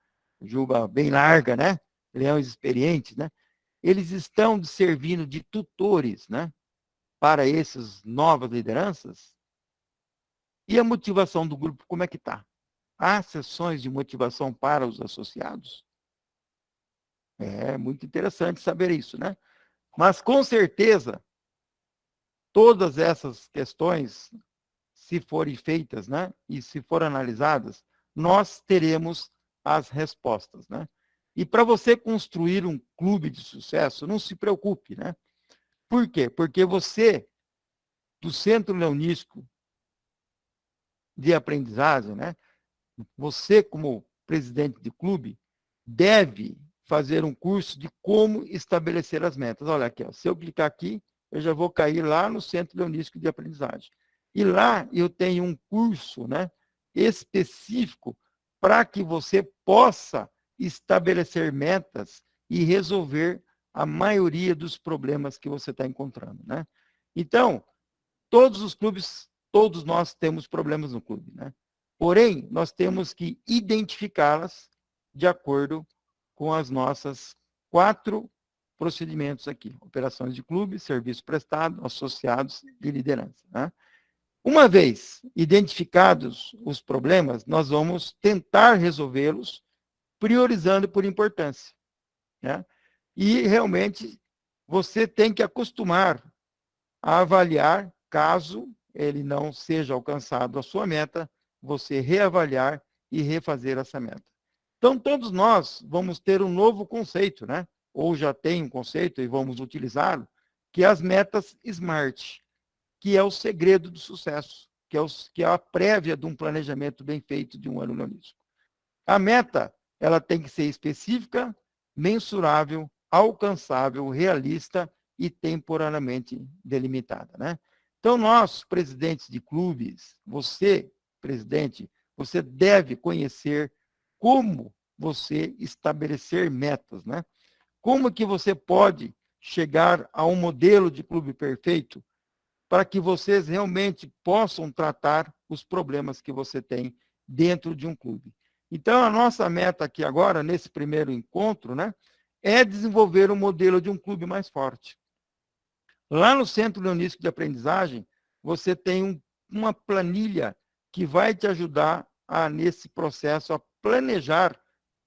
bem larga, né, leões experientes, né, eles estão servindo de tutores, né, para essas novas lideranças? E a motivação do grupo, como é que está? Há sessões de motivação para os associados? É muito interessante saber isso, né? Mas, com certeza, todas essas questões, se forem feitas, né, e se forem analisadas, nós teremos as respostas, né? E para você construir um clube de sucesso, não se preocupe, né? Por quê? Porque você, do Centro Leonístico de Aprendizagem, né, você, como presidente de clube, deve fazer um curso de como estabelecer as metas. Olha aqui, ó, se eu clicar aqui, eu já vou cair lá no Centro Leonístico de Aprendizagem. E lá eu tenho um curso, né, específico para que você possa estabelecer metas e resolver a maioria dos problemas que você está encontrando, né? Então, todos os clubes, todos nós temos problemas no clube, né? Porém, nós temos que identificá-las de acordo com as nossas 4 procedimentos aqui: operações de clube, serviço prestado, associados e liderança, né? Uma vez identificados os problemas, nós vamos tentar resolvê-los priorizando por importância, né? E realmente você tem que acostumar a avaliar, caso ele não seja alcançado a sua meta, você reavaliar e refazer essa meta. Então, todos nós vamos ter um novo conceito, né? Ou já tem um conceito e vamos utilizá-lo, que é as metas SMART, que é o segredo do sucesso, que é a prévia de um planejamento bem feito de um ano leonístico. A meta, ela tem que ser específica, mensurável, alcançável, realista e temporariamente delimitada, né? Então, nós, presidentes de clubes, você, presidente, você deve conhecer como você estabelecer metas, né? Como que você pode chegar a um modelo de clube perfeito para que vocês realmente possam tratar os problemas que você tem dentro de um clube. Então, a nossa meta aqui agora, nesse primeiro encontro, né, é desenvolver um modelo de um clube mais forte. Lá no Centro Leonístico de Aprendizagem, você tem uma planilha que vai te ajudar nesse processo, a planejar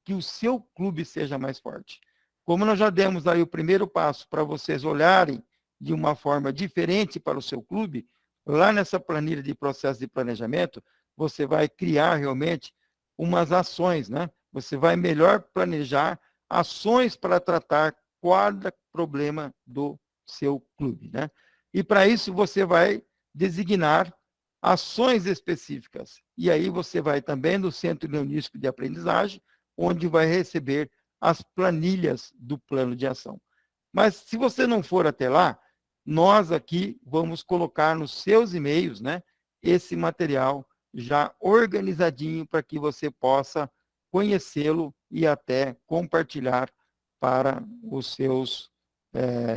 que o seu clube seja mais forte. Como nós já demos aí o primeiro passo para vocês olharem de uma forma diferente para o seu clube, lá nessa planilha de processo de planejamento, você vai criar realmente umas ações, né? Você vai melhor planejar ações para tratar cada problema do seu clube, né? E para isso você vai designar ações específicas. E aí você vai também no Centro Leonístico de Aprendizagem, onde vai receber as planilhas do plano de ação. Mas se você não for até lá, nós aqui vamos colocar nos seus e-mails, né, esse material já organizadinho para que você possa conhecê-lo e até compartilhar para os seus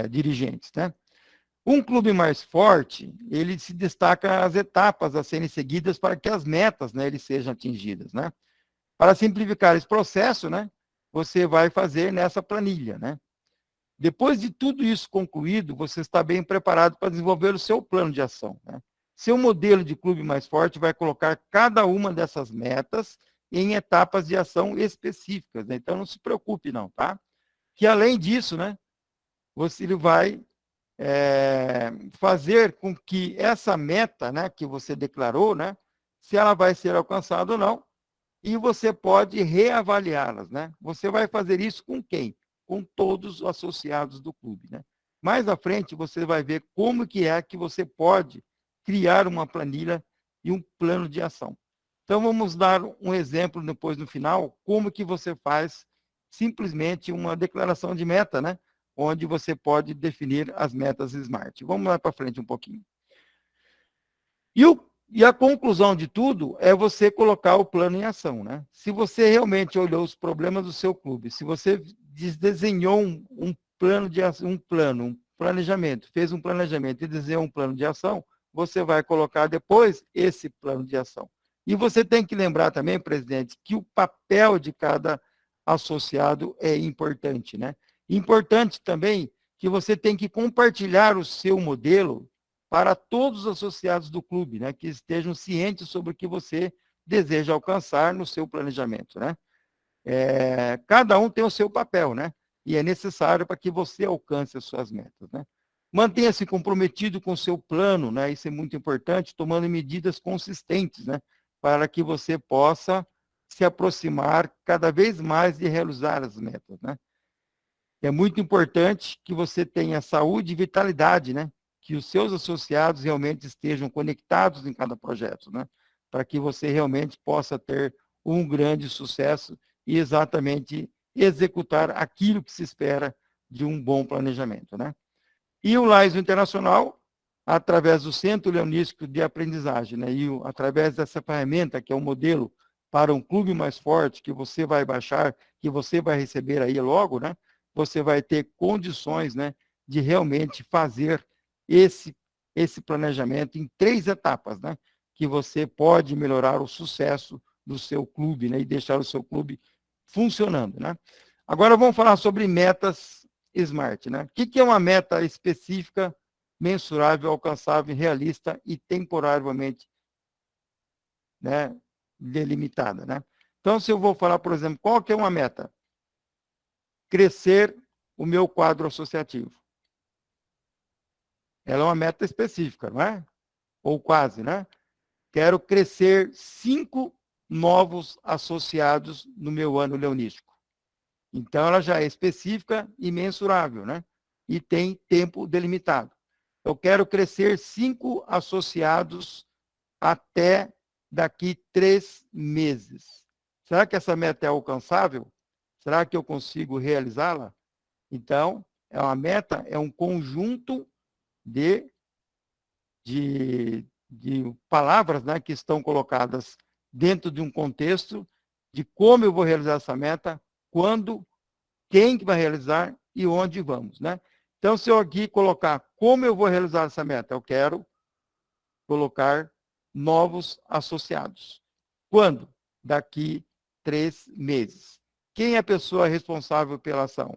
dirigentes, né? Um clube mais forte, ele se destaca as etapas a serem seguidas para que as metas, né, eles sejam atingidas, né? Para simplificar esse processo, né, você vai fazer nessa planilha, né? Depois de tudo isso concluído, você está bem preparado para desenvolver o seu plano de ação, né? Seu modelo de clube mais forte vai colocar cada uma dessas metas em etapas de ação específicas, né? Então não se preocupe não, tá? Que além disso, né, você vai fazer com que essa meta, né, que você declarou, né, se ela vai ser alcançada ou não, e você pode reavaliá-las, né? Você vai fazer isso com quem? Com todos os associados do clube, né? Mais à frente, você vai ver como que é que você pode criar uma planilha e um plano de ação. Então, vamos dar um exemplo depois, no final, como que você faz simplesmente uma declaração de meta, né? Onde você pode definir as metas SMART. Vamos lá para frente um pouquinho. E a conclusão de tudo é você colocar o plano em ação, né? Se você realmente olhou os problemas do seu clube, se você desenhou um plano de um planejamento, fez um planejamento e desenhou um plano de ação, você vai colocar depois esse plano de ação. E você tem que lembrar também, presidente, que o papel de cada associado é importante, né? Importante também que você tem que compartilhar o seu modelo para todos os associados do clube, né, que estejam cientes sobre o que você deseja alcançar no seu planejamento, né? Cada um tem o seu papel, né? E é necessário para que você alcance as suas metas, né? Mantenha-se comprometido com o seu plano, né? Isso é muito importante, tomando medidas consistentes, né? Para que você possa se aproximar cada vez mais de realizar as metas, né? É muito importante que você tenha saúde e vitalidade, né? Que os seus associados realmente estejam conectados em cada projeto, né? Para que você realmente possa ter um grande sucesso e exatamente executar aquilo que se espera de um bom planejamento, né? E o LAISO Internacional, através do Centro Leonístico de Aprendizagem, né? E através dessa ferramenta, que é um modelo para um clube mais forte, que você vai baixar, que você vai receber aí logo, né? Você vai ter condições, né, de realmente fazer esse planejamento em 3 etapas, né, que você pode melhorar o sucesso do seu clube, né, e deixar o seu clube funcionando, né. Agora vamos falar sobre metas SMART, né. O que é uma meta específica, mensurável, alcançável, realista e temporariamente, né, delimitada, né. Então, se eu vou falar, por exemplo, qual que é uma meta? Crescer o meu quadro associativo. Ela é uma meta específica, não é? Ou quase, né? Quero crescer 5 novos associados no meu ano leonístico. Então, ela já é específica e mensurável, né? E tem tempo delimitado. Eu quero crescer 5 associados até daqui 3 meses. Será que essa meta é alcançável? Será que eu consigo realizá-la? Então, é uma meta, é um conjunto de palavras, né, que estão colocadas dentro de um contexto de como eu vou realizar essa meta, quando, quem que vai realizar e onde vamos, né? Então, se eu aqui colocar como eu vou realizar essa meta, eu quero colocar novos associados. Quando? Daqui 3 meses. Quem é a pessoa responsável pela ação?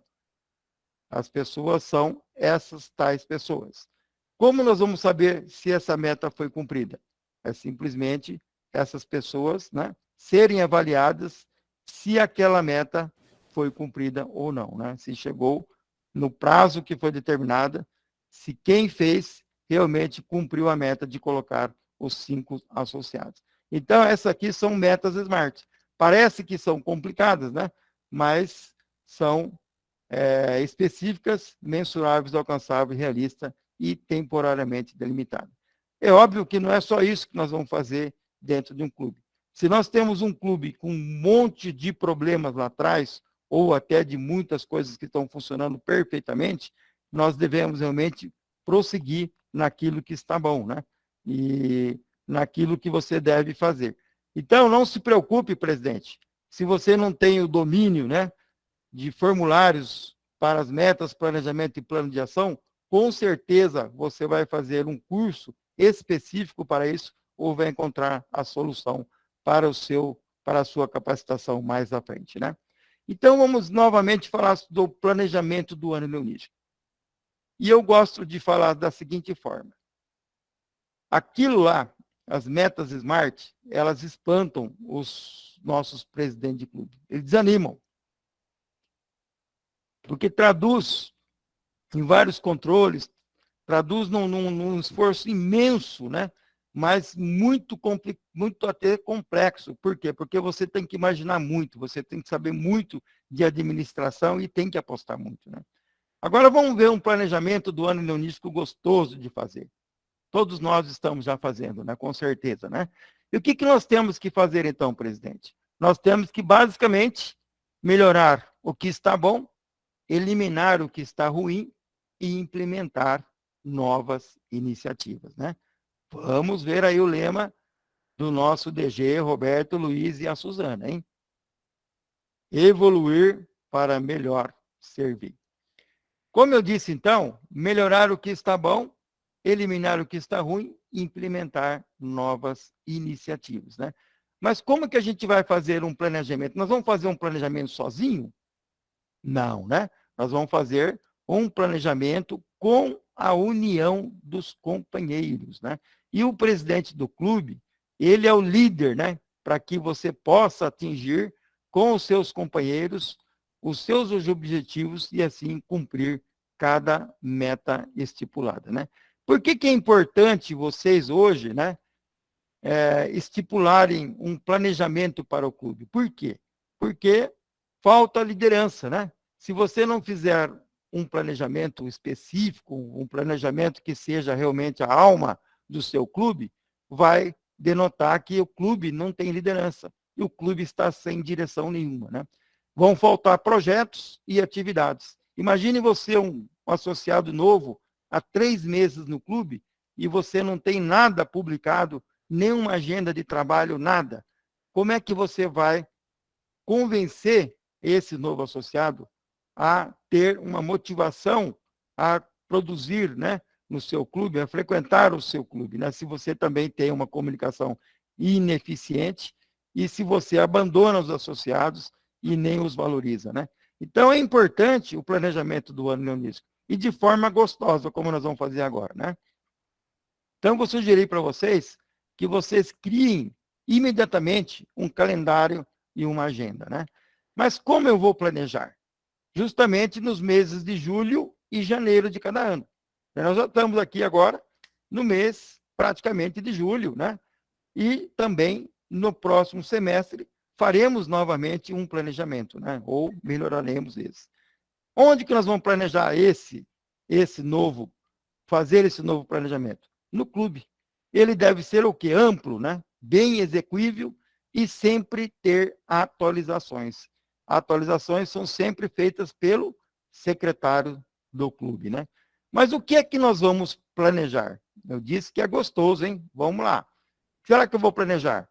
As pessoas são essas tais pessoas. Como nós vamos saber se essa meta foi cumprida? É simplesmente essas pessoas, né, serem avaliadas se aquela meta foi cumprida ou não, né? Se chegou no prazo que foi determinada, se quem fez realmente cumpriu a meta de colocar os 5 associados. Então, essas aqui são metas SMART. Parece que são complicadas, né? Mas são específicas, mensuráveis, alcançáveis, realistas e temporariamente delimitadas. É óbvio que não é só isso que nós vamos fazer dentro de um clube. Se nós temos um clube com um monte de problemas lá atrás, ou até de muitas coisas que estão funcionando perfeitamente, nós devemos realmente prosseguir naquilo que está bom, né? E naquilo que você deve fazer. Então, não se preocupe, presidente, se você não tem o domínio, né, de formulários para as metas, planejamento e plano de ação, com certeza você vai fazer um curso específico para isso ou vai encontrar a solução para a sua capacitação mais à frente, né? Então, vamos novamente falar do planejamento do ano leonístico. E eu gosto de falar da seguinte forma. Aquilo lá, as metas SMART, elas espantam os nossos presidentes de clube. Eles desanimam. Porque traduz em vários controles, traduz num esforço imenso, né? Mas muito até complexo. Por quê? Porque você tem que imaginar muito, você tem que saber muito de administração e tem que apostar muito, né? Agora vamos ver um planejamento do ano leonístico gostoso de fazer. Todos nós estamos já fazendo, né? Com certeza, né? E o que nós temos que fazer então, presidente? Nós temos que, basicamente, melhorar o que está bom, eliminar o que está ruim e implementar novas iniciativas, né? Vamos ver aí o lema do nosso DG, Roberto Luiz e a Suzana, hein? Evoluir para melhor servir. Como eu disse, então, melhorar o que está bom, eliminar o que está ruim e implementar novas iniciativas, né? Mas como que a gente vai fazer um planejamento? Nós vamos fazer um planejamento sozinho? Não, né? Nós vamos fazer um planejamento com a união dos companheiros, né? E o presidente do clube, ele é o líder, né? Para que você possa atingir com os seus companheiros os seus objetivos e assim cumprir cada meta estipulada, né? Por que é importante vocês hoje, né, estipularem um planejamento para o clube? Por quê? Porque falta liderança, né? Se você não fizer um planejamento específico, um planejamento que seja realmente a alma do seu clube, vai denotar que o clube não tem liderança e o clube está sem direção nenhuma, né? Vão faltar projetos e atividades. Imagine você, um associado novo, há 3 meses no clube, e você não tem nada publicado, nenhuma agenda de trabalho, nada. Como é que você vai convencer esse novo associado a ter uma motivação a produzir, né, no seu clube, a frequentar o seu clube, né? Se você também tem uma comunicação ineficiente e se você abandona os associados e nem os valoriza, né? Então, é importante o planejamento do ano leonístico e de forma gostosa, como nós vamos fazer agora, né? Então, vou sugerir para vocês que vocês criem imediatamente um calendário e uma agenda, né? Mas como eu vou planejar? Justamente nos meses de julho e janeiro de cada ano. Nós já estamos aqui agora no mês praticamente de julho, né? E também no próximo semestre faremos novamente um planejamento, né? Ou melhoraremos esse. Onde que nós vamos planejar fazer esse novo planejamento? No clube. Ele deve ser o quê? Amplo, né? Bem execuível e sempre ter atualizações. Atualizações são sempre feitas pelo secretário do clube, né? Mas o que é que nós vamos planejar? Eu disse que é gostoso, hein? Vamos lá. O que será que eu vou planejar?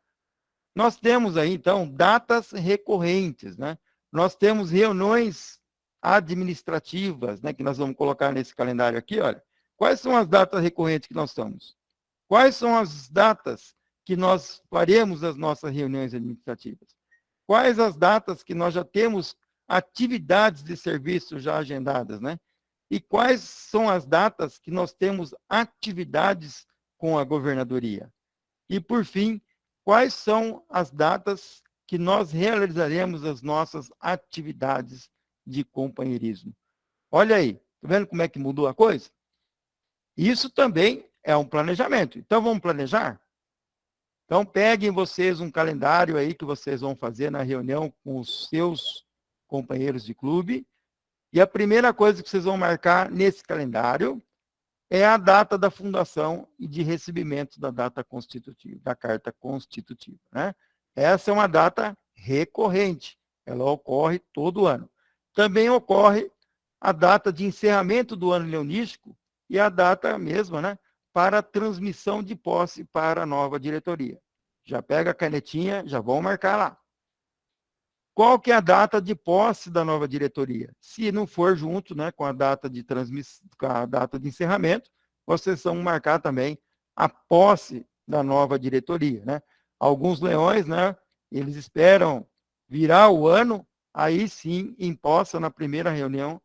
Nós temos aí, então, datas recorrentes, né? Nós temos reuniões administrativas, né, que nós vamos colocar nesse calendário aqui, olha. Quais são as datas recorrentes que nós estamos? Quais são as datas que nós faremos as nossas reuniões administrativas? Quais as datas que nós já temos atividades de serviço já agendadas, né? E quais são as datas que nós temos atividades com a governadoria? E, por fim, quais são as datas que nós realizaremos as nossas atividades de companheirismo? Olha aí, tá vendo como é que mudou a coisa? Isso também é um planejamento. Então, vamos planejar? Então, peguem vocês um calendário aí que vocês vão fazer na reunião com os seus companheiros de clube. E a primeira coisa que vocês vão marcar nesse calendário é a data da fundação e de recebimento da data constitutiva, da carta constitutiva, né? Essa é uma data recorrente. Ela ocorre todo ano. Também ocorre a data de encerramento do ano leonístico e a data mesma, né, para a transmissão de posse para a nova diretoria. Já pega a canetinha, já vão marcar lá. Qual que é a data de posse da nova diretoria? Se não for junto, né, com a data de transmissão, com a data de encerramento, vocês vão marcar também a posse da nova diretoria, né? Alguns leões, né, eles esperam virar o ano, aí sim imposta na primeira reunião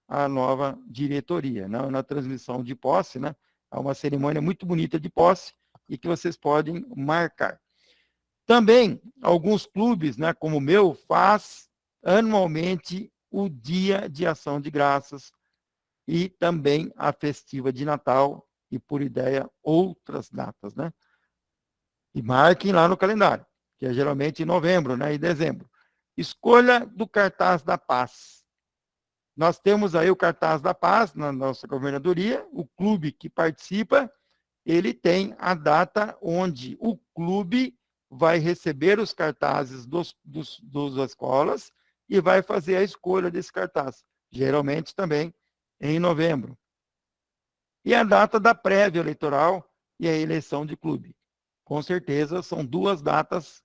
a nova diretoria, né? Na transmissão de posse, né? É uma cerimônia muito bonita de posse e que vocês podem marcar. Também, alguns clubes, né, como o meu, faz anualmente o Dia de Ação de Graças e também a festiva de Natal e, por ideia, outras datas, né? E marquem lá no calendário, que é geralmente em novembro, né, e dezembro. Escolha do cartaz da paz. Nós temos aí o cartaz da paz na nossa governadoria, o clube que participa, ele tem a data onde o clube vai receber os cartazes das escolas e vai fazer a escolha desse cartaz, geralmente também em novembro. E a data da prévia eleitoral e a eleição de clube. Com certeza são duas datas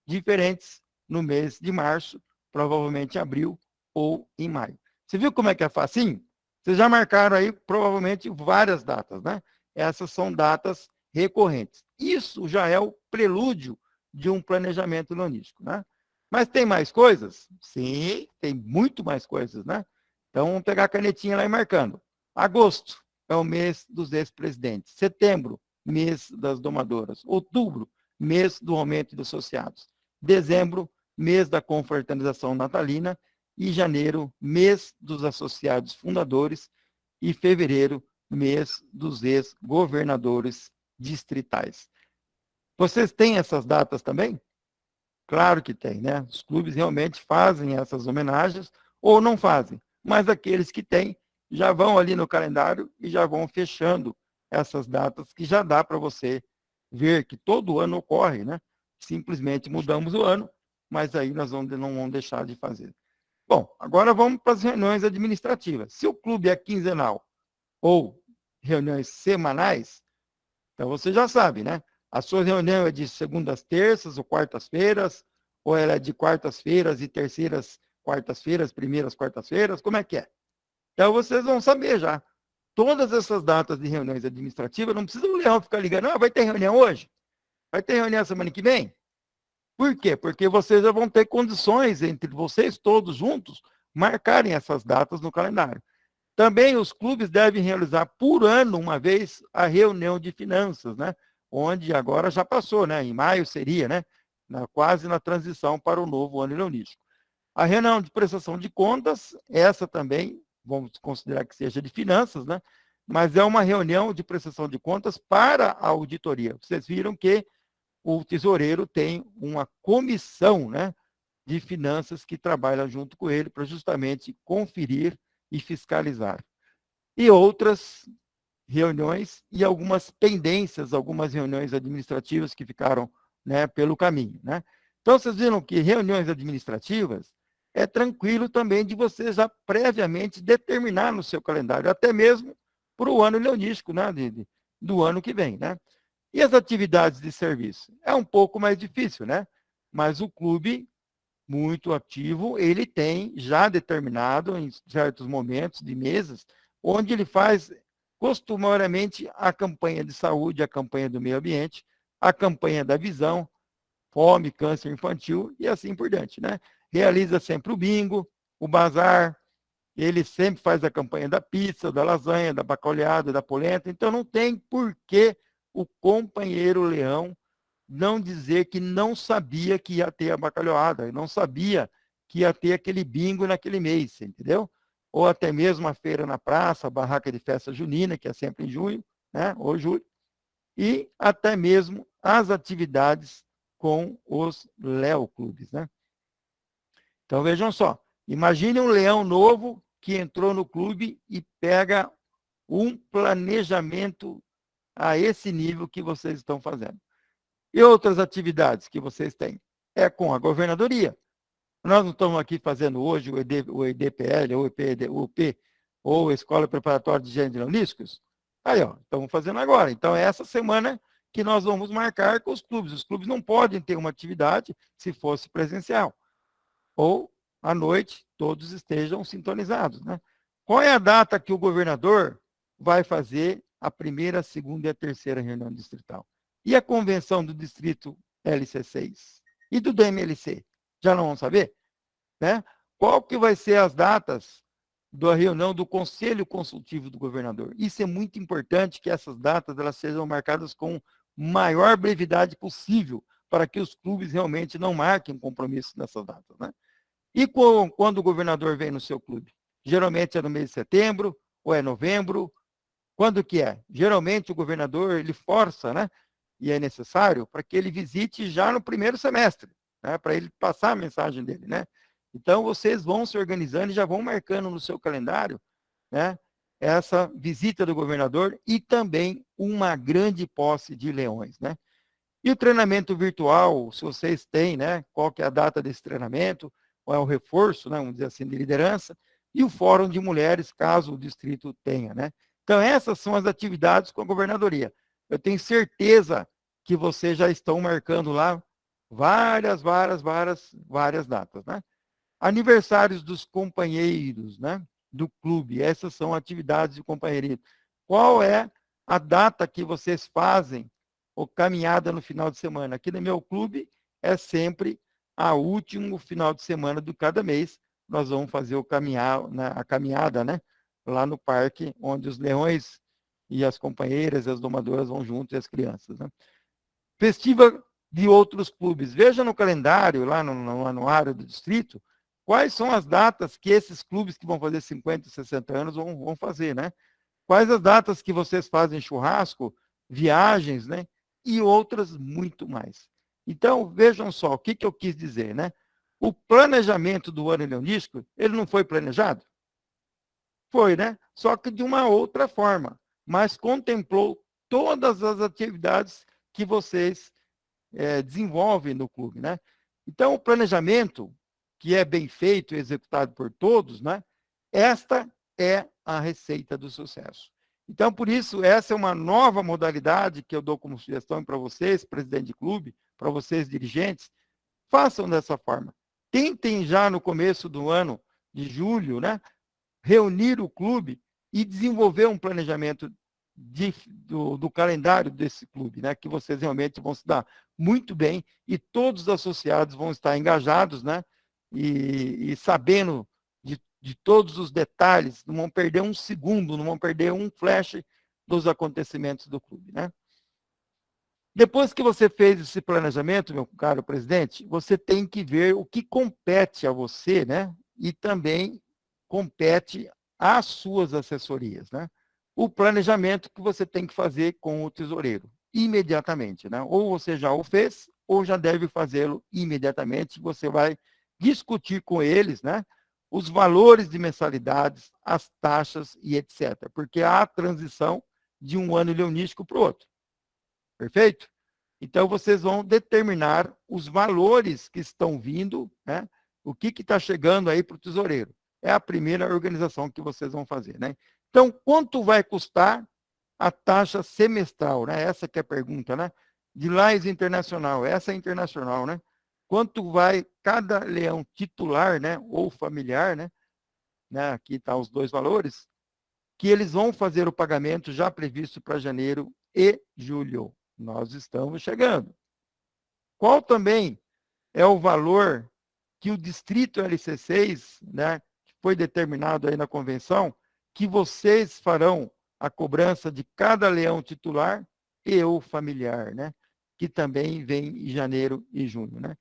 diferentes no mês de março, provavelmente em abril ou em maio. Você viu como é que é facinho? Vocês já marcaram aí provavelmente várias datas, né? Essas são datas recorrentes. Isso já é o prelúdio de um planejamento leonístico, né? Mas tem mais coisas? Sim, tem muito mais coisas, né? Então, vamos pegar a canetinha lá e marcando. Agosto é o mês dos ex-presidentes. Setembro, mês das domadoras. Outubro, mês do aumento dos associados. Dezembro, mês da confraternização natalina. E janeiro, mês dos associados fundadores. E fevereiro, mês dos ex-governadores distritais. Vocês têm essas datas também? Claro que tem, né? Os clubes realmente fazem essas homenagens ou não fazem, mas aqueles que têm já vão ali no calendário e já vão fechando essas datas que já dá para você ver que todo ano ocorre, né? Simplesmente mudamos o ano, mas aí nós não vamos deixar de fazer. Bom, agora vamos para as reuniões administrativas. Se o clube é quinzenal ou reuniões semanais, então você já sabe, né? A sua reunião é de segundas, terças ou quartas-feiras, ou ela é de quartas-feiras e terceiras quartas-feiras, primeiras quartas-feiras, como é que é? Então vocês vão saber já. Todas essas datas de reuniões administrativas, não precisa o Leão ficar ligando, ah, vai ter reunião hoje? Vai ter reunião semana que vem? Por quê? Porque vocês já vão ter condições, entre vocês todos juntos, marcarem essas datas no calendário. Também os clubes devem realizar por ano, uma vez, a reunião de finanças, né? Onde agora já passou, né? Em maio seria, né? Quase na transição para o novo ano leonístico. A reunião de prestação de contas, essa também, vamos considerar que seja de finanças, né? Mas é uma reunião de prestação de contas para a auditoria. Vocês viram que o tesoureiro tem uma comissão, né, de finanças que trabalha junto com ele para justamente conferir e fiscalizar. E outras reuniões e algumas pendências, algumas reuniões administrativas que ficaram, né, pelo caminho, né? Então, vocês viram que reuniões administrativas é tranquilo também de você já previamente determinar no seu calendário, até mesmo para o ano leonístico, né, do ano que vem, né? E as atividades de serviço? É um pouco mais difícil, né? Mas o clube, muito ativo, ele tem já determinado em certos momentos de meses, onde ele faz costumariamente a campanha de saúde, a campanha do meio ambiente, a campanha da visão, fome, câncer infantil e assim por diante, né? Realiza sempre o bingo, o bazar, ele sempre faz a campanha da pizza, da lasanha, da bacalhada, da polenta, então não tem por que o companheiro leão não dizer que não sabia que ia ter a bacalhoada, não sabia que ia ter aquele bingo naquele mês, entendeu? Ou até mesmo a feira na praça, a barraca de festa junina, que é sempre em junho, né, ou julho, e até mesmo as atividades com os Léo Clubes, né? Então vejam só, imagine um leão novo que entrou no clube e pega um planejamento a esse nível que vocês estão fazendo. E outras atividades que vocês têm? É com a governadoria. Nós não estamos aqui fazendo hoje o EDPL, ou o UP, ou Escola Preparatória de Gênero Leonísticos? Aí, ó, estamos fazendo agora. Então, é essa semana que nós vamos marcar com os clubes. Os clubes não podem ter uma atividade se fosse presencial. Ou, à noite, todos estejam sintonizados, né? Qual é a data que o governador vai fazer a primeira, a segunda e a terceira reunião distrital? E a convenção do distrito LC6? E do DMLC? Já não vamos saber? Né? Qual que vai ser as datas da reunião do Conselho Consultivo do Governador? Isso é muito importante que essas datas elas sejam marcadas com maior brevidade possível para que os clubes realmente não marquem um compromisso nessas datas, né? E quando o governador vem no seu clube? Geralmente é no mês de setembro ou é novembro. Quando que é? Geralmente o governador ele força, né? E é necessário para que ele visite já no primeiro semestre, né? Para ele passar a mensagem dele, né? Então vocês vão se organizando e já vão marcando no seu calendário, né? Essa visita do governador e também uma grande posse de leões, né? E o treinamento virtual, se vocês têm, né? Qual que é a data desse treinamento? Qual é o reforço, né? Vamos dizer assim, de liderança? E o Fórum de Mulheres, caso o distrito tenha, né? Então, essas são as atividades com a governadoria. Eu tenho certeza que vocês já estão marcando lá várias datas, né? Aniversários dos companheiros, né? Do clube. Essas são atividades de companheirismo. Qual é a data que vocês fazem ou caminhada no final de semana? Aqui no meu clube é sempre a último final de semana de cada mês. Nós vamos fazer a caminhada, né? Lá no parque, onde os leões e as companheiras, as domadoras vão junto e as crianças, né? Festiva de outros clubes. Veja no calendário, lá no anuário do distrito, quais são as datas que esses clubes que vão fazer 50, 60 anos vão fazer, né? Quais as datas que vocês fazem churrasco, viagens, né? E outras muito mais. Então, vejam só, o que eu quis dizer, né? O planejamento do ano leonístico, ele não foi planejado? Foi, né? Só que de uma outra forma, mas contemplou todas as atividades que vocês desenvolvem no clube, né? Então, o planejamento, que é bem feito e executado por todos, né? Esta é a receita do sucesso. Então, por isso, essa é uma nova modalidade que eu dou como sugestão para vocês, presidente de clube, para vocês, dirigentes, façam dessa forma. Tentem já no começo do ano de julho, né? Reunir o clube e desenvolver um planejamento do calendário desse clube, né? Que vocês realmente vão se dar muito bem e todos os associados vão estar engajados, né? E sabendo de todos os detalhes, não vão perder um segundo, não vão perder um flash dos acontecimentos do clube, né? Depois que você fez esse planejamento, meu caro presidente, você tem que ver o que compete a você, né? E também compete às suas assessorias, né? O planejamento que você tem que fazer com o tesoureiro, imediatamente, né? Ou você já o fez, ou já deve fazê-lo imediatamente. Você vai discutir com eles, né? Os valores de mensalidades, as taxas e etc. Porque há a transição de um ano leonístico para o outro. Perfeito? Então, vocês vão determinar os valores que estão vindo, né? O que está chegando aí para o tesoureiro. É a primeira organização que vocês vão fazer, né? Então, quanto vai custar a taxa semestral, né? Essa que é a pergunta, né? De Lais Internacional, essa é internacional, né? Quanto vai cada leão titular, né? Ou familiar, né? Aqui estão os dois valores, que eles vão fazer o pagamento já previsto para janeiro e julho. Nós estamos chegando. Qual também é o valor que o distrito LC6, né, que foi determinado aí na convenção, que vocês farão a cobrança de cada leão titular e o familiar, né, que também vem em janeiro e junho, né?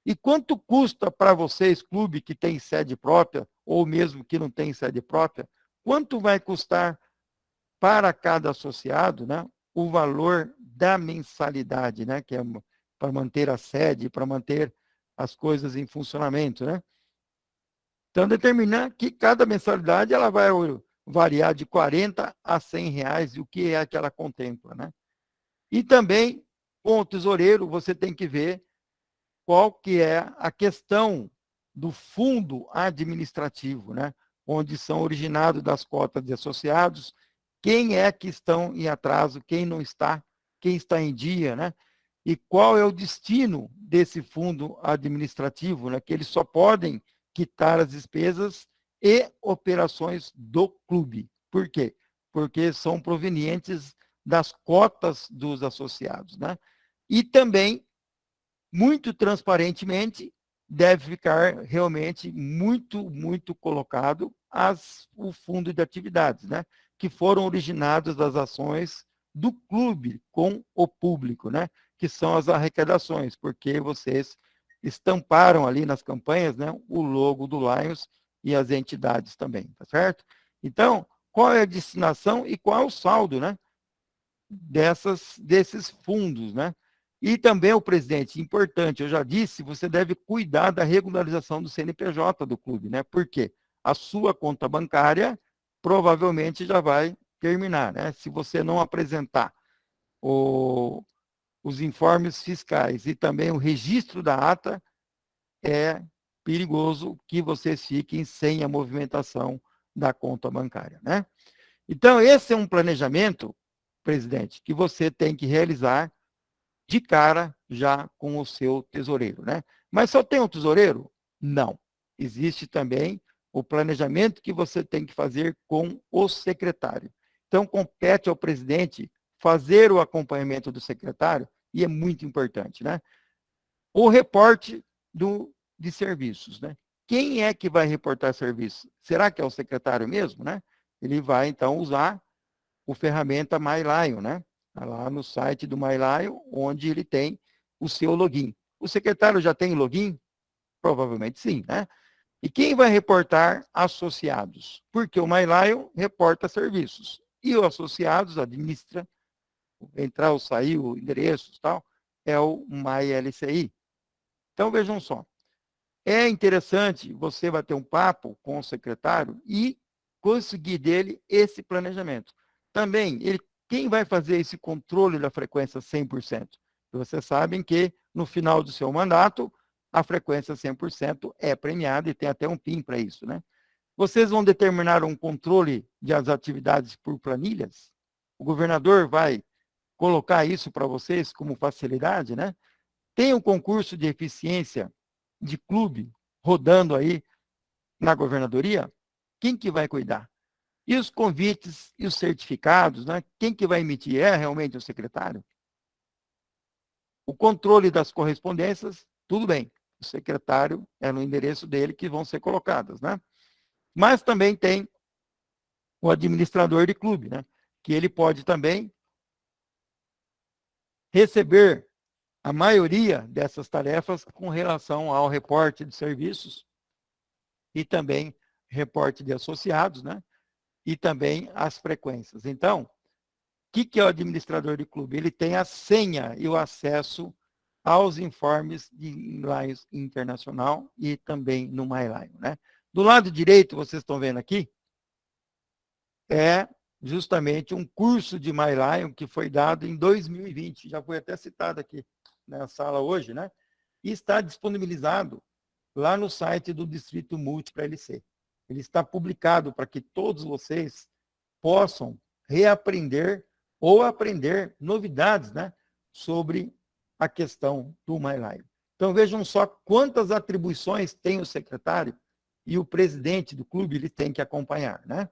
E quanto custa para vocês, clube que tem sede própria, ou mesmo que não tem sede própria, quanto vai custar para cada associado, né, o valor da mensalidade, né, que é para manter a sede, para manter as coisas em funcionamento, né? Então, determinar que cada mensalidade ela vai variar de 40 a 100 reais, e o que é que ela contempla, né? E também, com o tesoureiro, você tem que ver qual que é a questão do fundo administrativo, né? Onde são originados das cotas de associados, quem é que estão em atraso, quem não está, quem está em dia, né? E qual é o destino desse fundo administrativo, né? Que eles só podem quitar as despesas e operações do clube. Por quê? Porque são provenientes das cotas dos associados, né? E também, muito transparentemente, deve ficar realmente muito colocado o fundo de atividades, né? Que foram originados das ações do clube com o público, né? Que são as arrecadações, porque vocês estamparam ali nas campanhas, né? O logo do Lions e as entidades também, tá certo? Então, qual é a destinação e qual é o saldo, né? Desses fundos, né? E também o presidente, importante, eu já disse, você deve cuidar da regularização do CNPJ do clube, né? Por quê? A sua conta bancária provavelmente já vai terminar, né? Se você não apresentar os informes fiscais e também o registro da ata, é perigoso que vocês fiquem sem a movimentação da conta bancária, né? Então, esse é um planejamento, presidente, que você tem que realizar de cara já com o seu tesoureiro, né? Mas só tem um tesoureiro? Não. Existe também o planejamento que você tem que fazer com o secretário. Então, compete ao presidente fazer o acompanhamento do secretário, e é muito importante, né? O reporte de serviços, né? Quem é que vai reportar serviços? Será que é o secretário mesmo, né? Ele vai, então, usar o ferramenta MyLion, né? Tá lá no site do MyLion, onde ele tem o seu login. O secretário já tem login? Provavelmente sim, né? E quem vai reportar? Associados. Porque o MyLion reporta serviços. E os associados administra, entrar ou sair, o endereços e tal, é o MyLCI. Então, vejam só. É interessante você bater um papo com o secretário e conseguir dele esse planejamento. Também, quem vai fazer esse controle da frequência 100%? Vocês sabem que no final do seu mandato, a frequência 100% é premiada e tem até um PIN para isso, né? Vocês vão determinar um controle das atividades por planilhas? O governador vai colocar isso para vocês como facilidade, né? Tem um concurso de eficiência de clube rodando aí na governadoria? Quem que vai cuidar? E os convites e os certificados, né? Quem que vai emitir? É realmente o secretário? O controle das correspondências, tudo bem. O secretário é no endereço dele que vão ser colocadas, né? Mas também tem o administrador de clube, né? Que ele pode também receber a maioria dessas tarefas com relação ao reporte de serviços e também reporte de associados, né? E também as frequências. Então, o que é o administrador de clube? Ele tem a senha e o acesso aos informes de Lions Internacional e também no MyLion, né? Do lado direito, vocês estão vendo aqui, é justamente um curso de MyLion que foi dado em 2020, já foi até citado aqui na sala hoje, né? E está disponibilizado lá no site do Distrito Múltiplo LC. Ele está publicado para que todos vocês possam reaprender ou aprender novidades, né, sobre a questão do MyLion. Então, vejam só quantas atribuições tem o secretário e o presidente do clube ele tem que acompanhar, né?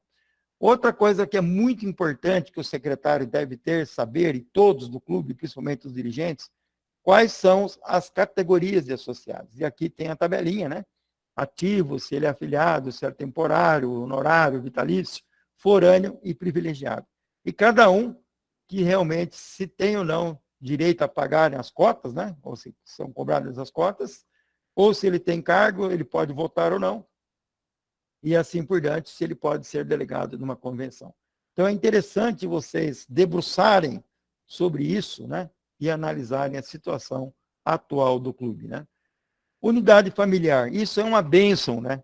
Outra coisa que é muito importante que o secretário deve ter, saber, e todos do clube, principalmente os dirigentes, quais são as categorias de associados. E aqui tem a tabelinha, né? Ativo, se ele é afiliado, se é temporário, honorário, vitalício, forâneo e privilegiado. E cada um que realmente, se tem ou não direito a pagarem as cotas, né? Ou se são cobradas as cotas, ou se ele tem cargo, ele pode votar ou não, e assim por diante, se ele pode ser delegado numa convenção. Então, é interessante vocês debruçarem sobre isso, né? E analisarem a situação atual do clube, né? Unidade familiar, isso é uma bênção, né?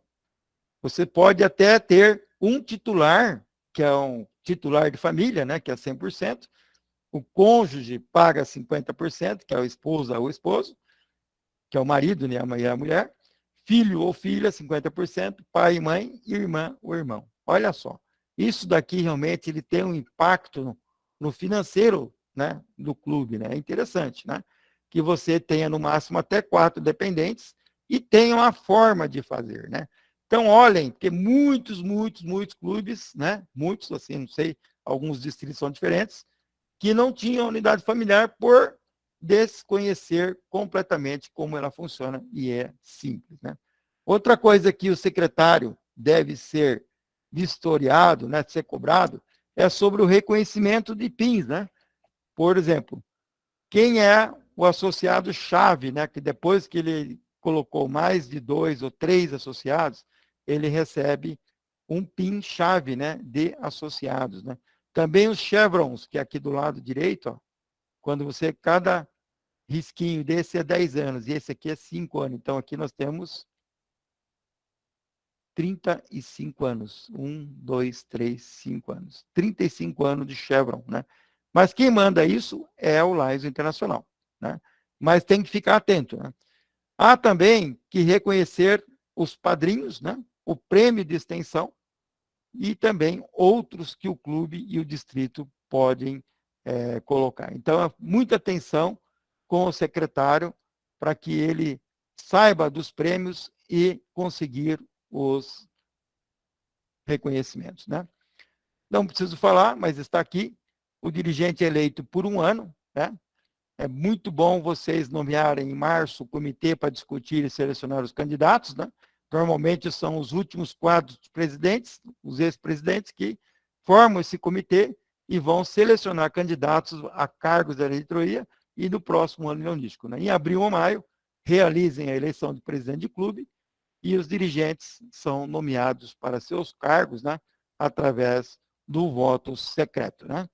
Você pode até ter um titular, que é um titular de família, né? Que é 100%, o cônjuge paga 50%, que é a esposa ou o esposo, que é o marido, né? E a mulher, filho ou filha, 50%, pai e mãe, irmã ou irmão. Olha só, isso daqui realmente ele tem um impacto no financeiro, né, do clube, né? É interessante, né? Que você tenha no máximo até 4 dependentes e tenha uma forma de fazer, né? Então, olhem, porque muitos clubes, né? Muitos, assim, não sei, alguns distritos são diferentes, que não tinham unidade familiar por desconhecer completamente como ela funciona e é simples, né? Outra coisa que o secretário deve ser vistoriado, né, ser cobrado, é sobre o reconhecimento de PINs, né? Por exemplo, quem é o associado-chave, né, que depois que ele colocou mais de 2 ou 3 associados, ele recebe um PIN-chave, né, de associados, né? Também os chevrons, que é aqui do lado direito, ó, quando você, cada risquinho desse é 10 anos, e esse aqui é 5 anos. Então, aqui nós temos 35 anos. 1, 2, 3, 5 anos. 35 anos de chevron, né? Mas quem manda isso é o Lions Internacional, né? Mas tem que ficar atento, né? Há também que reconhecer os padrinhos, né? O prêmio de extensão e também outros que o clube e o distrito podem colocar. Então, muita atenção com o secretário para que ele saiba dos prêmios e conseguir os reconhecimentos, né? Não preciso falar, mas está aqui, o dirigente é eleito por 1 ano, né? É muito bom vocês nomearem em março o comitê para discutir e selecionar os candidatos, né? Normalmente são os últimos quadros presidentes, os ex-presidentes, que formam esse comitê e vão selecionar candidatos a cargos da diretoria e no próximo ano leonístico, né? Em abril ou maio, realizem a eleição de presidente de clube e os dirigentes são nomeados para seus cargos, né? Através do voto secreto, né?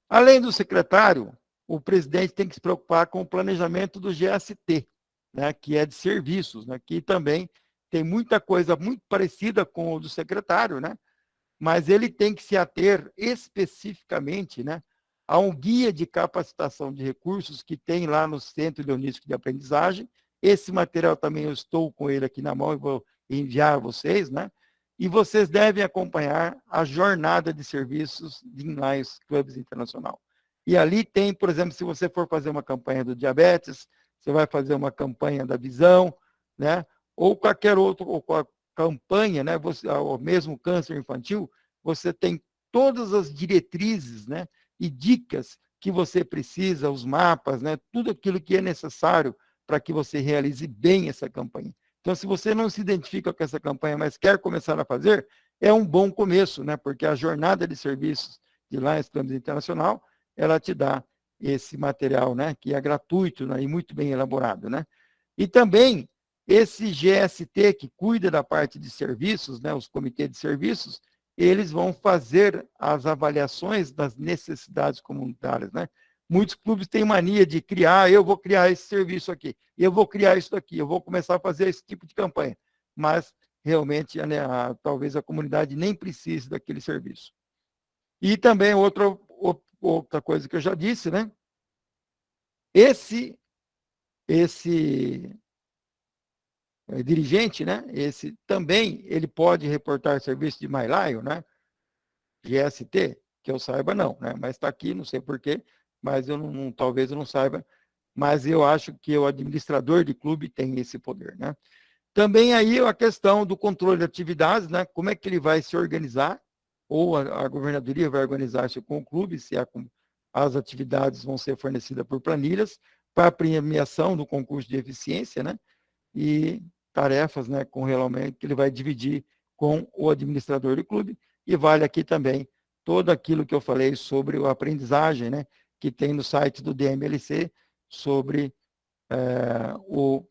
Além do secretário, o presidente tem que se preocupar com o planejamento do GST, né, que é de serviços, né, que também tem muita coisa muito parecida com o do secretário, né, mas ele tem que se ater especificamente, né, a um guia de capacitação de recursos que tem lá no Centro Leonístico de Aprendizagem. Esse material também eu estou com ele aqui na mão e vou enviar a vocês, né, e vocês devem acompanhar a jornada de serviços de Lions Clubs Internacional. E ali tem, por exemplo, se você for fazer uma campanha do diabetes, você vai fazer uma campanha da visão, né? Ou qualquer outro, ou campanha, né? Você, ou mesmo câncer infantil, você tem todas as diretrizes, né? E dicas que você precisa, os mapas, né? Tudo aquilo que é necessário para que você realize bem essa campanha. Então, se você não se identifica com essa campanha, mas quer começar a fazer, é um bom começo, né? Porque a jornada de serviços de Lions Clubs Internacional, ela te dá esse material, né? Que é gratuito, né? E muito bem elaborado, né? E também esse GST que cuida da parte de serviços, né? Os comitês de serviços, eles vão fazer as avaliações das necessidades comunitárias, né? Muitos clubes têm mania de criar, eu vou criar esse serviço aqui, eu vou criar isso daqui, eu vou começar a fazer esse tipo de campanha. Mas, realmente, né, talvez a comunidade nem precise daquele serviço. E também outra coisa que eu já disse, né? Esse dirigente, né? Esse também, ele pode reportar serviço de MyLion, né? GST, que eu saiba não, né? Mas está aqui, não sei porquê, mas eu não, talvez eu não saiba, mas eu acho que o administrador de clube tem esse poder, né? Também aí a questão do controle de atividades, né? Como é que ele vai se organizar, ou a governadoria vai organizar-se com o clube, se as atividades vão ser fornecidas por planilhas, para a premiação do concurso de eficiência, né? E tarefas, né, com realmente que ele vai dividir com o administrador do clube, e vale aqui também todo aquilo que eu falei sobre a aprendizagem, né, que tem no site do DMLC sobre o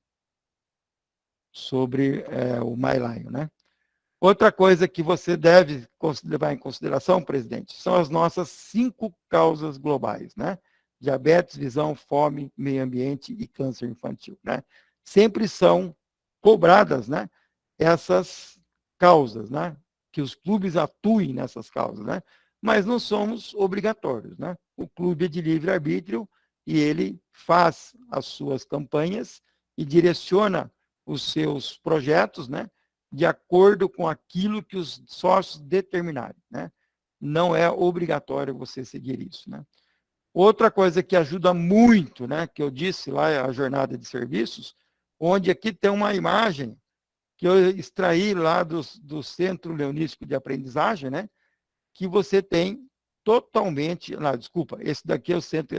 MyLion, né? Outra coisa que você deve levar em consideração, presidente, são as nossas 5 causas globais, né? Diabetes, visão, fome, meio ambiente e câncer infantil, né? Sempre são cobradas, né? Essas causas, né? Que os clubes atuem nessas causas, né? Mas não somos obrigatórios, né? O clube é de livre-arbítrio e ele faz as suas campanhas e direciona os seus projetos, né, de acordo com aquilo que os sócios determinarem, né? Não é obrigatório você seguir isso, né? Outra coisa que ajuda muito, né, que eu disse lá, é a jornada de serviços, onde aqui tem uma imagem que eu extraí lá do Centro Leonístico de Aprendizagem, né, que você tem totalmente, desculpa, esse daqui é o centro,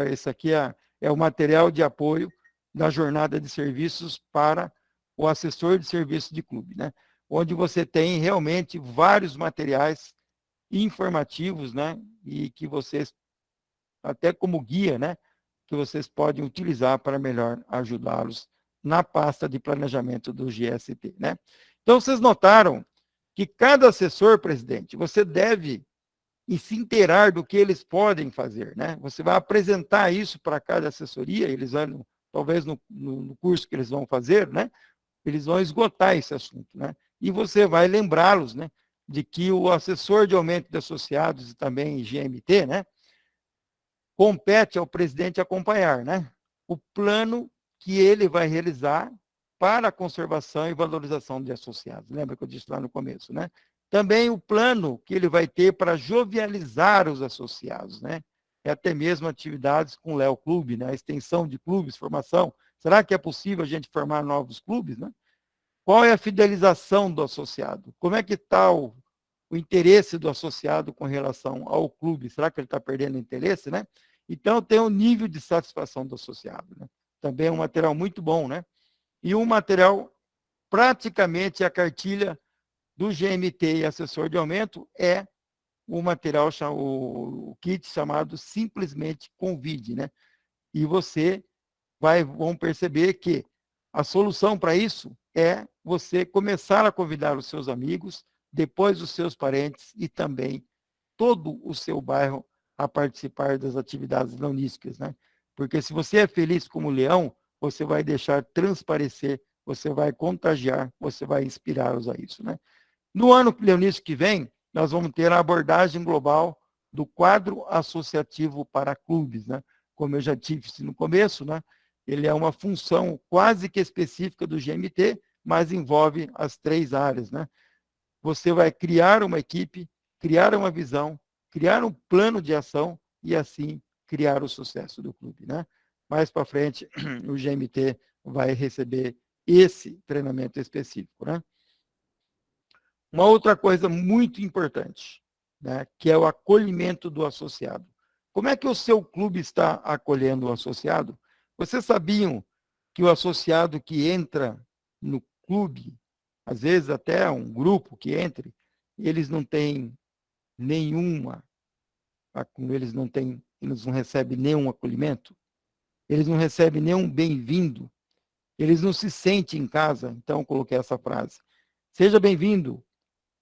esse aqui é o material de apoio da jornada de serviços para o assessor de serviço de clube, né, onde você tem realmente vários materiais informativos, né, e que vocês, até como guia, né, que vocês podem utilizar para melhor ajudá-los na pasta de planejamento do GST, né. Então, vocês notaram que cada assessor, presidente, você deve se inteirar do que eles podem fazer, né? Você vai apresentar isso para cada assessoria, eles vão, talvez no curso que eles vão fazer, né? Eles vão esgotar esse assunto, né? E você vai lembrá-los, né, de que o assessor de aumento de associados e também GMT, né, compete ao presidente acompanhar, né, o plano que ele vai realizar para a conservação e valorização de associados. Lembra que eu disse lá no começo, né? Também o plano que ele vai ter para jovializar os associados, né? E até mesmo atividades com o Léo Clube, né? A extensão de clubes, formação. Será que é possível a gente formar novos clubes, né? Qual é a fidelização do associado? Como é que está o interesse do associado com relação ao clube? Será que ele está perdendo interesse, né? Então, tem o nível de satisfação do associado, né? Também é um material muito bom, né? E um material, praticamente a cartilha do GMT e assessor de aumento é o material, o kit chamado Simplesmente Convide, né? E você vão perceber que a solução para isso é você começar a convidar os seus amigos, depois os seus parentes e também todo o seu bairro a participar das atividades leonísticas, né? Porque se você é feliz como leão, você vai deixar transparecer, você vai contagiar, você vai inspirá-los a isso, né? No ano leonístico que vem, nós vamos ter a abordagem global do quadro associativo para clubes, né? Como eu já disse no começo, né? Ele é uma função quase que específica do GMT, mas envolve as 3 áreas, né? Você vai criar uma equipe, criar uma visão, criar um plano de ação e assim criar o sucesso do clube, né? Mais para frente, o GMT vai receber esse treinamento específico, né? Uma outra coisa muito importante, né, que é o acolhimento do associado. Como é que o seu clube está acolhendo o associado? Vocês sabiam que o associado que entra no clube, às vezes até um grupo que entre, eles não têm nenhuma, eles não recebem nenhum acolhimento, eles não recebem nenhum bem-vindo, eles não se sentem em casa. Então, eu coloquei essa frase. Seja bem-vindo.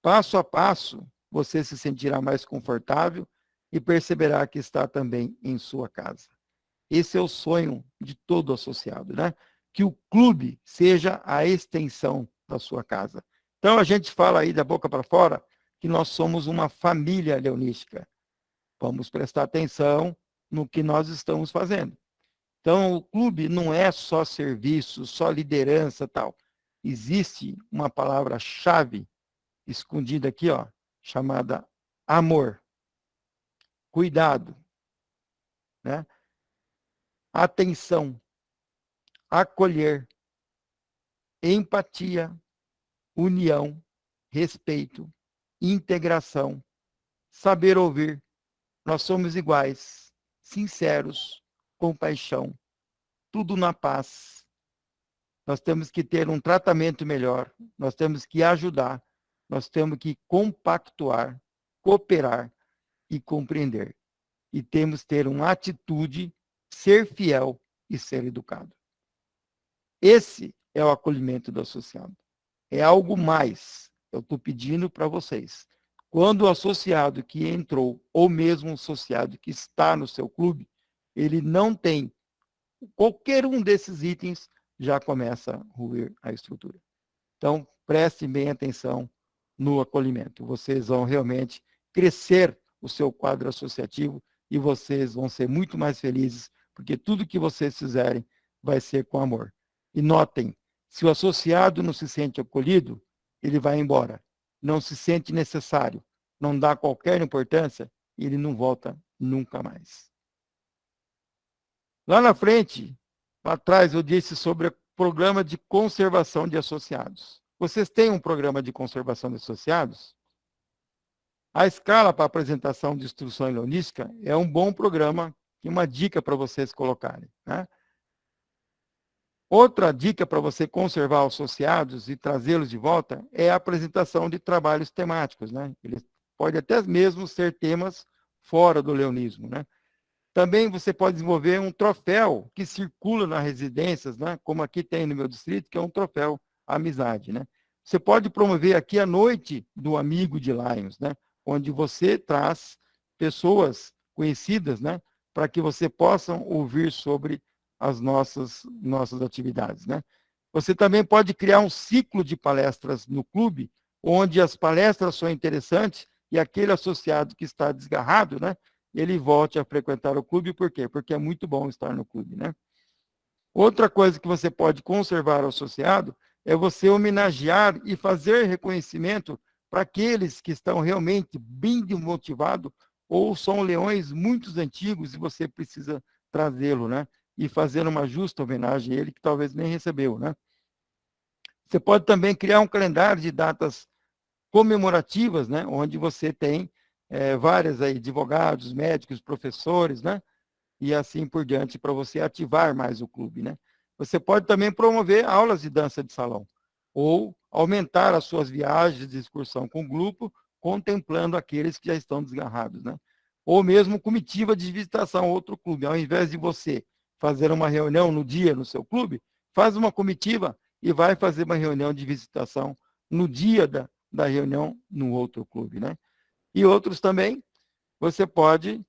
Passo a passo, você se sentirá mais confortável e perceberá que está também em sua casa. Esse é o sonho de todo associado, né? Que o clube seja a extensão da sua casa. Então, a gente fala aí da boca para fora que nós somos uma família leonística. Vamos prestar atenção no que nós estamos fazendo. Então, o clube não é só serviço, só liderança, tal. Existe uma palavra-chave escondida aqui, ó, chamada amor, cuidado, né? Atenção, acolher, empatia, união, respeito, integração, saber ouvir. Nós somos iguais, sinceros, compaixão, tudo na paz. Nós temos que ter um tratamento melhor, nós temos que ajudar, nós temos que compactuar, cooperar e compreender. E temos que ter uma atitude, ser fiel e ser educado. Esse é o acolhimento do associado. É algo mais. Eu estou pedindo para vocês. Quando o associado que entrou, ou mesmo o associado que está no seu clube, ele não tem qualquer um desses itens, já começa a ruir a estrutura. Então, prestem bem atenção no acolhimento. Vocês vão realmente crescer o seu quadro associativo e vocês vão ser muito mais felizes, porque tudo que vocês fizerem vai ser com amor. E notem, Se o associado não se sente acolhido, ele vai embora. Não se sente necessário, não dá qualquer importância, ele não volta nunca mais. Lá na frente, lá atrás, eu disse sobre o programa de conservação de associados. Vocês têm um programa de conservação de associados? A escala para apresentação de instrução leonística é um bom programa e uma dica para vocês colocarem, né? Outra dica para você conservar associados e trazê-los de volta é a apresentação de trabalhos temáticos, né? Eles podem até mesmo ser temas fora do leonismo, né? Também você pode desenvolver um troféu que circula nas residências, né? Como aqui tem no meu distrito, que é um troféu amizade, né? Você pode promover aqui a noite do amigo de Lions, né? Onde você traz pessoas conhecidas, né? Para que você possa ouvir sobre as nossas atividades, né? Você também pode criar um ciclo de palestras no clube, onde as palestras são interessantes e aquele associado que está desgarrado, né? Ele volte a frequentar o clube, por quê? Porque é muito bom estar no clube, né? Outra coisa que você pode conservar associado é você homenagear e fazer reconhecimento para aqueles que estão realmente bem motivados ou são leões muito antigos e você precisa trazê-lo, né? E fazer uma justa homenagem a ele que talvez nem recebeu, né? Você pode também criar um calendário de datas comemorativas, né? Onde você tem várias aí, advogados, médicos, professores, né? E assim por diante, para você ativar mais o clube, né? Você pode também promover aulas de dança de salão, ou aumentar as suas viagens de excursão com o grupo, contemplando aqueles que já estão desgarrados, né? Ou mesmo comitiva de visitação a outro clube. Ao invés de você fazer uma reunião no dia no seu clube, faz uma comitiva e vai fazer uma reunião de visitação no dia da reunião no outro clube, né? E outros também, você pode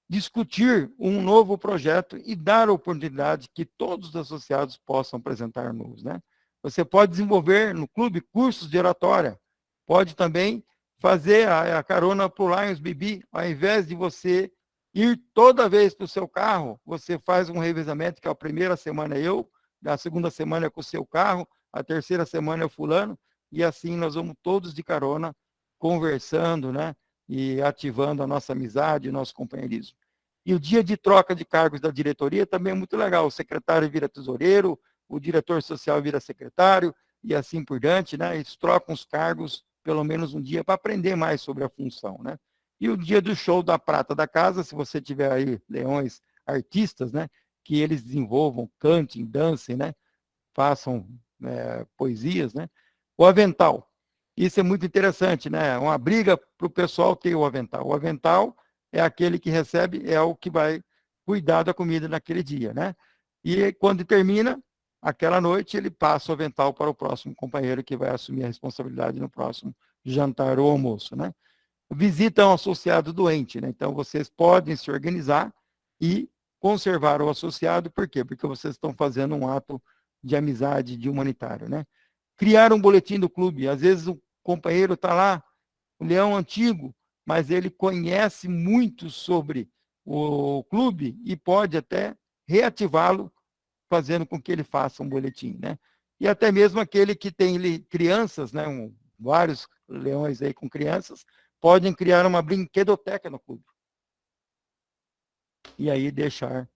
discutir um novo projeto e dar a oportunidade que todos os associados possam apresentar novos, né? Você pode desenvolver no clube cursos de oratória, pode também fazer a carona para o Lions BB, ao invés de você ir toda vez para o seu carro, você faz um revezamento, que a primeira semana é eu, a segunda semana é com o seu carro, a terceira semana é o fulano, e assim nós vamos todos de carona, conversando, né? E ativando a nossa amizade, o nosso companheirismo. E o dia de troca de cargos da diretoria também é muito legal. O secretário vira tesoureiro, o diretor social vira secretário, e assim por diante, né? Eles trocam os cargos pelo menos um dia para aprender mais sobre a função, né? E o dia do show da prata da casa, se você tiver aí leões artistas, né? Que eles desenvolvam, cantem, dancem, né? Façam poesias, né? O avental. Isso é muito interessante, né? Uma briga para o pessoal ter o avental. O avental é aquele que recebe, é o que vai cuidar da comida naquele dia, né? E quando termina aquela noite, ele passa o avental para o próximo companheiro que vai assumir a responsabilidade no próximo jantar ou almoço, né? Visita um associado doente, né? Então, vocês podem se organizar e conservar o associado, por quê? Porque vocês estão fazendo um ato de amizade, de humanitário, né? Criar um boletim do clube. Às vezes o companheiro está lá, o leão antigo, mas ele conhece muito sobre o clube e pode até reativá-lo, fazendo com que ele faça um boletim, né? E até mesmo aquele que tem crianças, né? Vários leões aí com crianças, podem criar uma brinquedoteca no clube. E aí deixar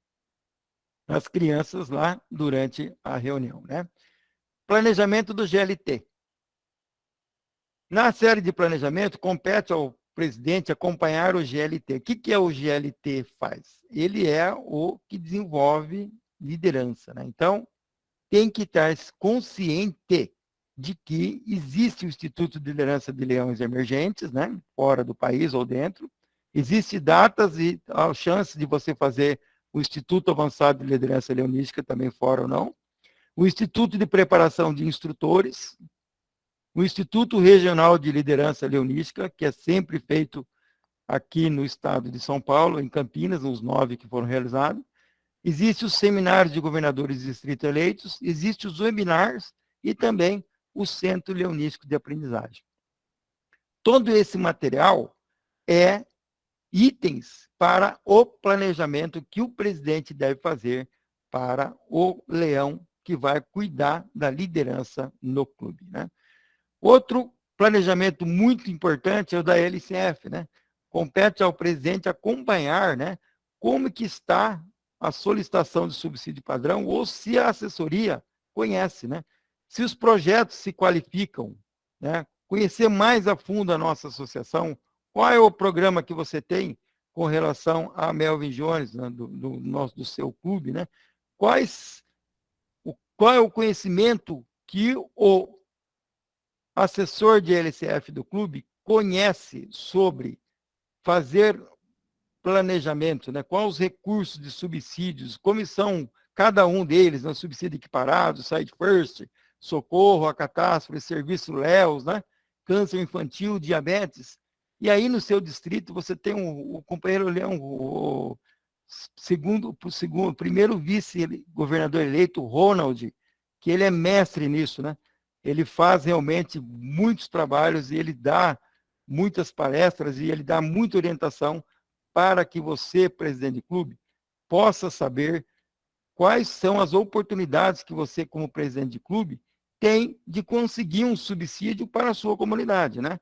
as crianças lá durante a reunião, né? Planejamento do GLT. Na série de planejamento, compete ao presidente acompanhar o GLT. O que o GLT faz? Ele é o que desenvolve liderança, né? Então, tem que estar consciente de que existe o Instituto de Liderança de Leões Emergentes, né? Fora do país ou dentro. Existem datas e a chance de você fazer o Instituto Avançado de Liderança Leonística, também fora ou não. O Instituto de Preparação de Instrutores, o Instituto Regional de Liderança Leonística, que é sempre feito aqui no estado de São Paulo, em Campinas, os 9 que foram realizados. Existem os seminários de governadores de distrito eleitos, existem os webinars e também o Centro Leonístico de Aprendizagem. Todo esse material é itens para o planejamento que o presidente deve fazer para o leão que vai cuidar da liderança no clube, né? Outro planejamento muito importante é o da LCF, né? Compete ao presidente acompanhar, né, como que está a solicitação de subsídio padrão ou se a assessoria conhece, né? Se os projetos se qualificam, né? Conhecer mais a fundo a nossa associação, qual é o programa que você tem com relação a Melvin Jones, né, do seu clube, né? Qual é o conhecimento que o assessor de LCF do clube conhece sobre fazer planejamento, né? Quais os recursos de subsídios, como são cada um deles, né? Subsídio equiparado, Side First, socorro, a catástrofe, serviço LEOS, né? Câncer infantil, diabetes. E aí no seu distrito você tem o companheiro Leão, o primeiro vice-governador eleito, Ronald, que ele é mestre nisso, né? Ele faz realmente muitos trabalhos e ele dá muitas palestras e ele dá muita orientação para que você, presidente de clube, possa saber quais são as oportunidades que você, como presidente de clube, tem de conseguir um subsídio para a sua comunidade, né?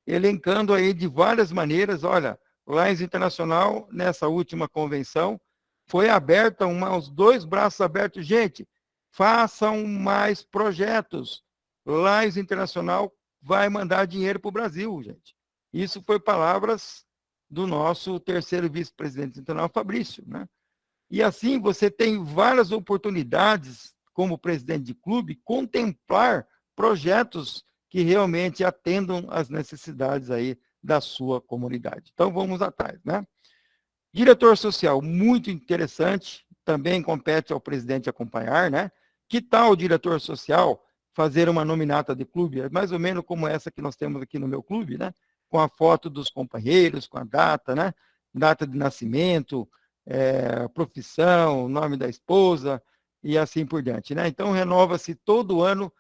Elencando aí de várias maneiras, olha, o Lions Internacional, nessa última convenção, foi aberta, os 2 braços abertos. Gente, façam mais projetos. Lions Internacional vai mandar dinheiro para o Brasil, gente. Isso foi palavras do nosso terceiro vice-presidente internacional, Fabrício, né? E assim você tem várias oportunidades, como presidente de clube, contemplar projetos que realmente atendam às necessidades aí da sua comunidade. Então, vamos atrás, né? Diretor social, muito interessante, também compete ao presidente acompanhar, né? Que tal o diretor social fazer uma nominata de clube, mais ou menos como essa que nós temos aqui no meu clube, né? Com a foto dos companheiros, com a data, né? Data de nascimento, profissão, nome da esposa e assim por diante, né? Então, renova-se todo ano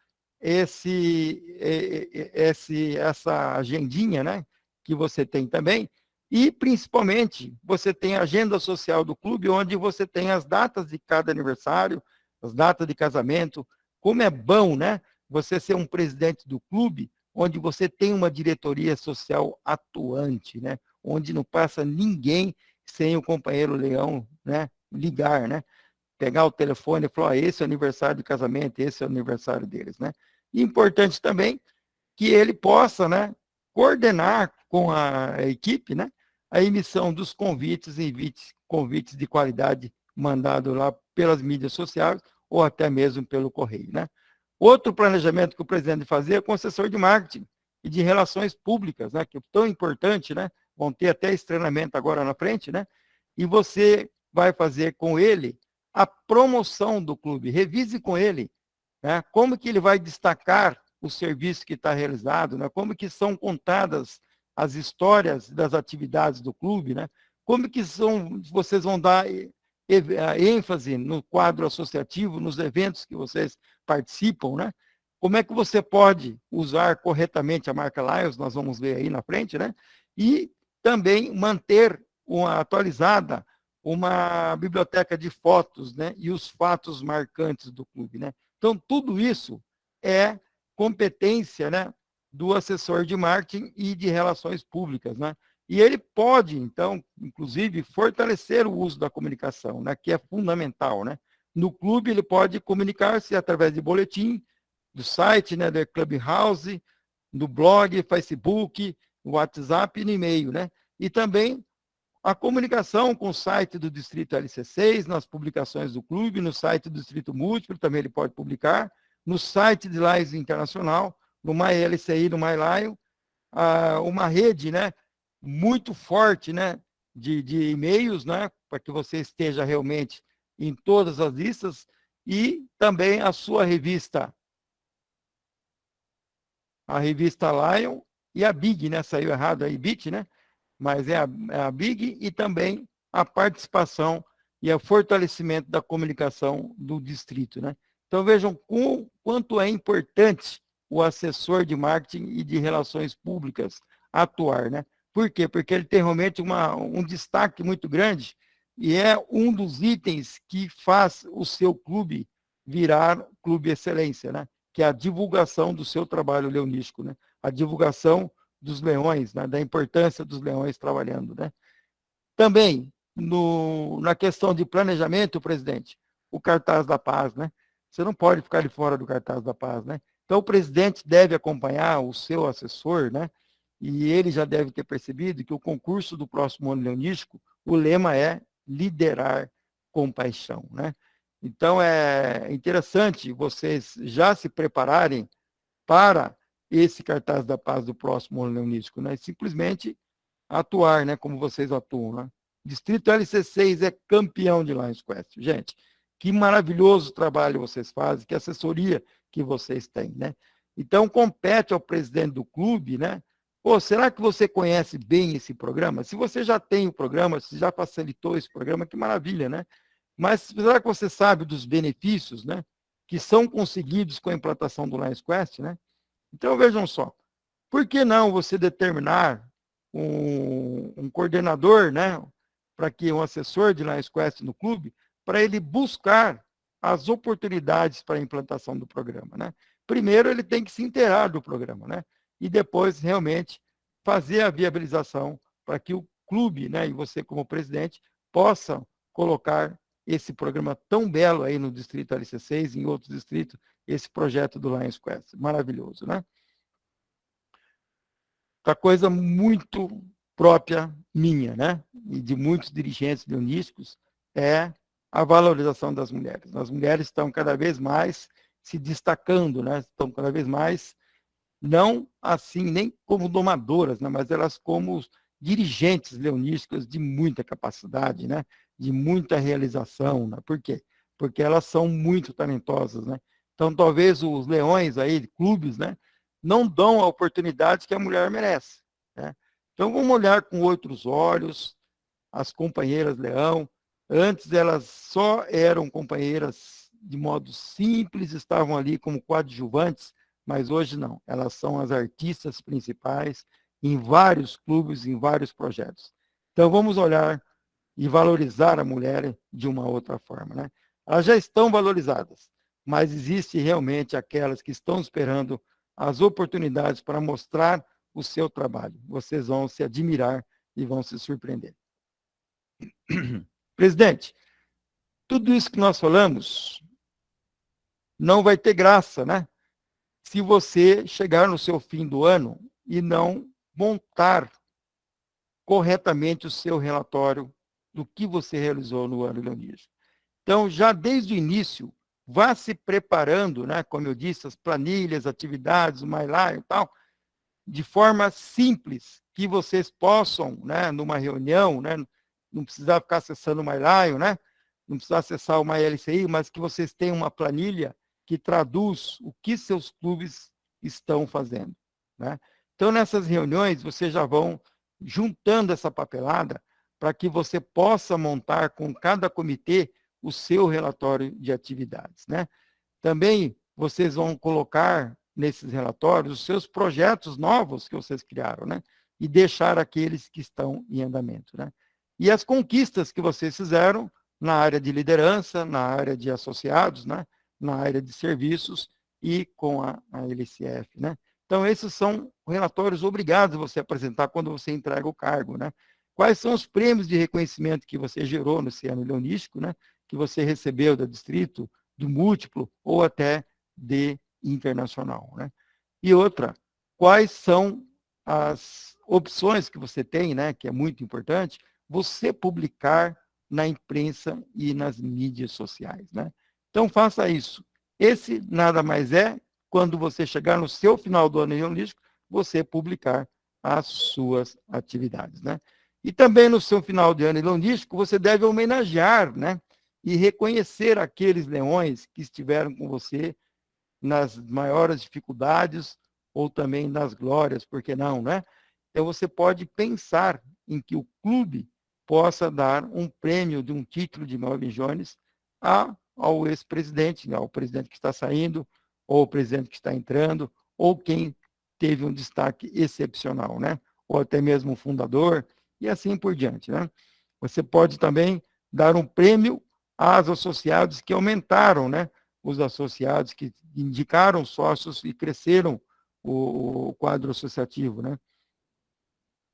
essa agendinha, né? Que você tem também, e, principalmente, você tem a agenda social do clube, onde você tem as datas de cada aniversário, as datas de casamento. Como é bom, né? Você ser um presidente do clube, onde você tem uma diretoria social atuante, né? Onde não passa ninguém sem o companheiro Leão, né? Ligar, né? Pegar o telefone e falar, esse é o aniversário de casamento, esse é o aniversário deles, né? E importante também que ele possa, né? Coordenar com a equipe, né? A emissão dos convites e convites de qualidade mandado lá pelas mídias sociais ou até mesmo pelo correio, né? Outro planejamento que o presidente fazia é com o assessor de marketing e de relações públicas, né? Que é tão importante, né? Vão ter até esse treinamento agora na frente, né? E você vai fazer com ele a promoção do clube. Revise com ele, né? Como que ele vai destacar o serviço que está realizado, né? Como que são contadas as histórias das atividades do clube, né? Como que vocês vão dar ênfase no quadro associativo, nos eventos que vocês participam, né? Como é que você pode usar corretamente a marca Lions, nós vamos ver aí na frente, né? E também manter atualizada uma biblioteca de fotos, né? E os fatos marcantes do clube, né? Então, tudo isso é competência, né, do assessor de marketing e de relações públicas, né? E ele pode, então, inclusive, fortalecer o uso da comunicação, né, que é fundamental, né? No clube, ele pode comunicar-se através de boletim, do site, né, do Clubhouse, do blog, Facebook, WhatsApp e no e-mail, né? E também a comunicação com o site do Distrito LC6, nas publicações do clube, no site do Distrito Múltiplo, também ele pode publicar, no site de Lions Internacional, no MyLCI, no MyLion, uma rede, né, muito forte, né, de e-mails, né, para que você esteja realmente em todas as listas, e também a sua revista, a revista Lion e a Big, né, saiu errado aí, Bit, né, mas é a Big, e também a participação e o fortalecimento da comunicação do distrito, né? Então, vejam quanto é importante o assessor de marketing e de relações públicas atuar, né? Por quê? Porque ele tem realmente um destaque muito grande e é um dos itens que faz o seu clube virar Clube Excelência, né? Que é a divulgação do seu trabalho leonístico, né? A divulgação dos leões, né? Da importância dos leões trabalhando, né? Também, na questão de planejamento, presidente, o cartaz da paz, né? Você não pode ficar de fora do cartaz da paz, né? Então, o presidente deve acompanhar o seu assessor, né? E ele já deve ter percebido que o concurso do próximo ano leonístico, o lema é liderar com paixão, né? Então, é interessante vocês já se prepararem para esse cartaz da paz do próximo ano leonístico, né? Simplesmente atuar, né, como vocês atuam, né? Distrito LC6 é campeão de Lions Quest. Gente, que maravilhoso trabalho vocês fazem, que assessoria que vocês têm, né? Então, compete ao presidente do clube, né? Pô, será que você conhece bem esse programa? Se você já tem o programa, se já facilitou esse programa, que maravilha, né? Mas será que você sabe dos benefícios, né? Que são conseguidos com a implantação do Lions Quest, né? Então, vejam só, por que não você determinar um coordenador, né, para que um assessor de Lions Quest no clube, para ele buscar as oportunidades para a implantação do programa, né? Primeiro ele tem que se inteirar do programa, né? E depois realmente fazer a viabilização para que o clube, né, e você como presidente, possam colocar esse programa tão belo aí no distrito LC6 e em outros distritos, esse projeto do Lions Quest. Maravilhoso, né? Outra coisa muito própria minha, né? E de muitos dirigentes leonísticos, é a valorização das mulheres. As mulheres estão cada vez mais se destacando, né? Estão cada vez mais, não assim, nem como domadoras, né? Mas elas como dirigentes leonísticas de muita capacidade, né? De muita realização, né? Por quê? Porque elas são muito talentosas, né? Então, talvez os leões aí, clubes, né? Não dão a oportunidade que a mulher merece, né? Então, vamos olhar com outros olhos as companheiras leão. Antes, elas só eram companheiras de modo simples, estavam ali como coadjuvantes, mas hoje não. Elas são as artistas principais em vários clubes, em vários projetos. Então, vamos olhar e valorizar a mulher de uma outra forma, né? Elas já estão valorizadas, mas existe realmente aquelas que estão esperando as oportunidades para mostrar o seu trabalho. Vocês vão se admirar e vão se surpreender. Presidente, tudo isso que nós falamos não vai ter graça, né? Se você chegar no seu fim do ano e não montar corretamente o seu relatório do que você realizou no ano leonístico. Então, já desde o início, vá se preparando, né, como eu disse, as planilhas, atividades, o MyLion e tal, de forma simples, que vocês possam, né, numa reunião, né, não precisar ficar acessando o MyLion, né, não precisar acessar o MyLCI, mas que vocês tenham uma planilha que traduz o que seus clubes estão fazendo, né? Então, nessas reuniões, vocês já vão juntando essa papelada para que você possa montar com cada comitê o seu relatório de atividades, né? Também vocês vão colocar nesses relatórios os seus projetos novos que vocês criaram, né? E deixar aqueles que estão em andamento, né? E as conquistas que vocês fizeram na área de liderança, na área de associados, né? Na área de serviços e com a LCF, né? Então, esses são relatórios obrigados a você apresentar quando você entrega o cargo, né? Quais são os prêmios de reconhecimento que você gerou nesse ano leonístico, né? Que você recebeu da Distrito, do Múltiplo ou até de internacional, né? E outra, quais são as opções que você tem, né? Que é muito importante, você publicar na imprensa e nas mídias sociais, né? Então, faça isso. Esse nada mais é, quando você chegar no seu final do ano leonístico, você publicar as suas atividades, né? E também no seu final de ano leonístico, você deve homenagear, né? E reconhecer aqueles leões que estiveram com você nas maiores dificuldades ou também nas glórias, por que não, né? Então, você pode pensar em que o clube possa dar um prêmio de um título de Melvin Jones ao ex-presidente, né, ao presidente que está saindo, ou ao presidente que está entrando, ou quem teve um destaque excepcional, né? Ou até mesmo o fundador, e assim por diante, né? Você pode também dar um prêmio aos associados que aumentaram, né, os associados que indicaram sócios e cresceram o quadro associativo, né?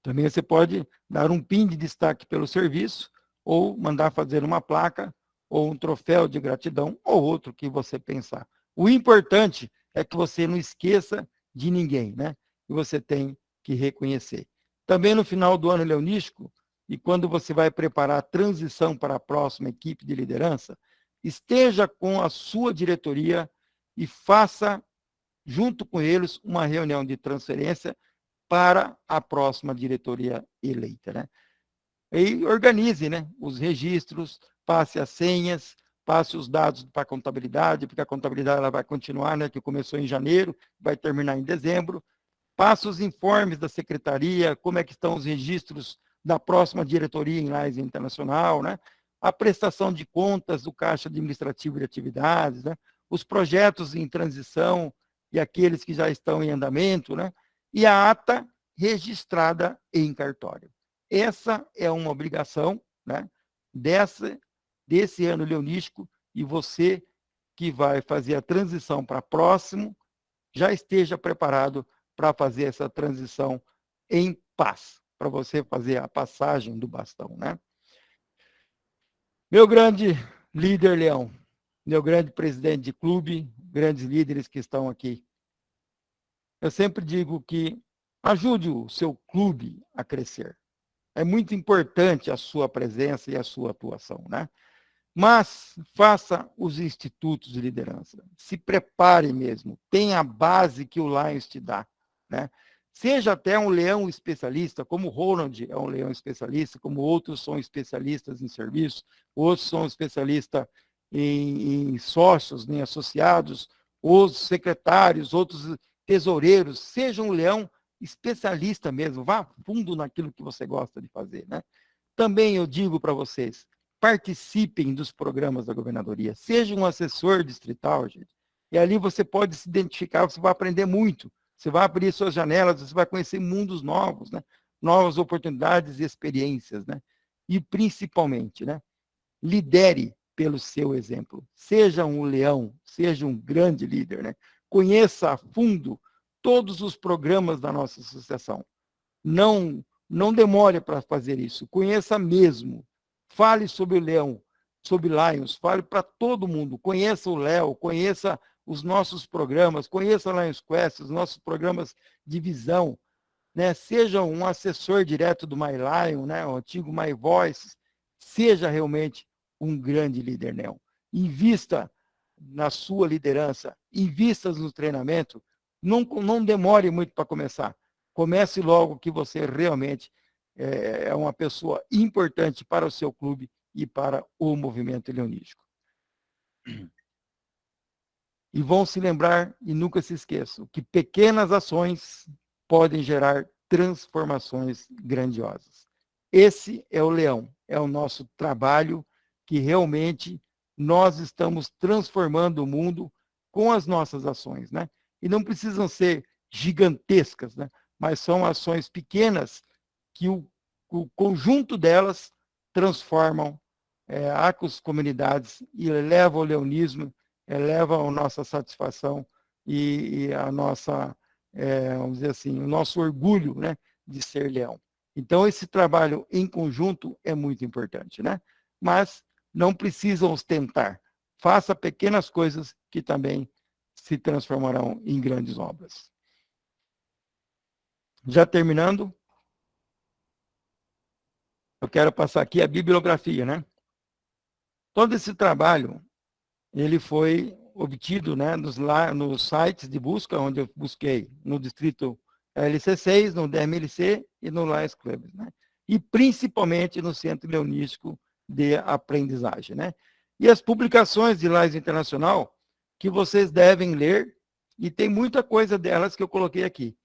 Também você pode dar um PIN de destaque pelo serviço, ou mandar fazer uma placa, ou um troféu de gratidão, ou outro que você pensar. O importante é que você não esqueça de ninguém, né? E você tem que reconhecer. Também no final do ano leonístico, e quando você vai preparar a transição para a próxima equipe de liderança, esteja com a sua diretoria e faça, junto com eles, uma reunião de transferência para a próxima diretoria eleita, né? E organize, né, os registros, passe as senhas, passe os dados para a contabilidade, porque a contabilidade ela vai continuar, né, que começou em janeiro, vai terminar em dezembro. Passe os informes da secretaria, como é que estão os registros da próxima diretoria em Lines Internacional, né? A prestação de contas do Caixa Administrativo de Atividades, né? Os projetos em transição e aqueles que já estão em andamento, né? E a ata registrada em cartório. Essa é uma obrigação, né, desse ano leonístico, e você que vai fazer a transição para próximo, já esteja preparado para fazer essa transição em paz, para você fazer a passagem do bastão, né? Meu grande líder Leão, meu grande presidente de clube, grandes líderes que estão aqui, eu sempre digo que ajude o seu clube a crescer. É muito importante a sua presença e a sua atuação, né? Mas faça os institutos de liderança. Se prepare mesmo. Tenha a base que o Lions te dá, né? Seja até um leão especialista, como o Ronald é um leão especialista, como outros são especialistas em serviço, outros são especialistas em sócios, em associados, outros secretários, outros tesoureiros. Seja um leão especialista mesmo. Vá fundo naquilo que você gosta de fazer, né? Também eu digo para vocês, participem dos programas da governadoria, seja um assessor distrital, gente. E ali você pode se identificar, você vai aprender muito, você vai abrir suas janelas, você vai conhecer mundos novos, né? Novas oportunidades e experiências, né? E principalmente, né, lidere pelo seu exemplo. Seja um leão, seja um grande líder, né? Conheça a fundo todos os programas da nossa associação. Não demore para fazer isso. Conheça mesmo. Fale sobre o Leão, sobre Lions. Fale para todo mundo. Conheça o Léo, conheça os nossos programas, conheça a Lions Quest, os nossos programas de visão, né? Seja um assessor direto do My Lion, né? O antigo My Voice. Seja realmente um grande líder, Leão. Invista na sua liderança, invista no treinamento. Não demore muito para começar. Comece logo, que você realmente é uma pessoa importante para o seu clube e para o movimento leonístico. E vão se lembrar, e nunca se esqueçam, que pequenas ações podem gerar transformações grandiosas. Esse é o leão, é o nosso trabalho, que realmente nós estamos transformando o mundo com as nossas ações, né? E não precisam ser gigantescas, né? Mas são ações pequenas que o conjunto delas transformam as comunidades e levam o leonismo, eleva a nossa satisfação e a nossa, vamos dizer assim, o nosso orgulho, né, de ser leão. Então, esse trabalho em conjunto é muito importante, né? Mas não precisam ostentar. Faça pequenas coisas que também se transformarão em grandes obras. Já terminando, eu quero passar aqui a bibliografia, né? Todo esse trabalho, ele foi obtido, né, nos sites de busca, onde eu busquei no distrito LC6, no DMLC e no Lions Club, né? E principalmente no Centro Leonístico de Aprendizagem, né? E as publicações de Lions Internacional, que vocês devem ler, e tem muita coisa delas que eu coloquei aqui,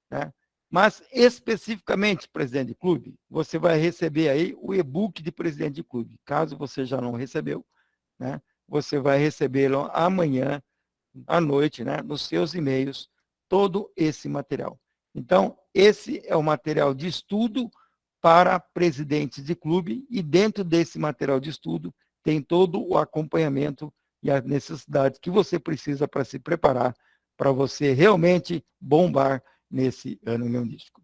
né? Mas, especificamente, presidente de clube, você vai receber aí o e-book de presidente de clube. Caso você já não recebeu, né, você vai recebê-lo amanhã à noite, né, nos seus e-mails, todo esse material. Então, esse é o material de estudo para presidentes de clube, e dentro desse material de estudo tem todo o acompanhamento e as necessidades que você precisa para se preparar, para você realmente bombar nesse ano leonístico.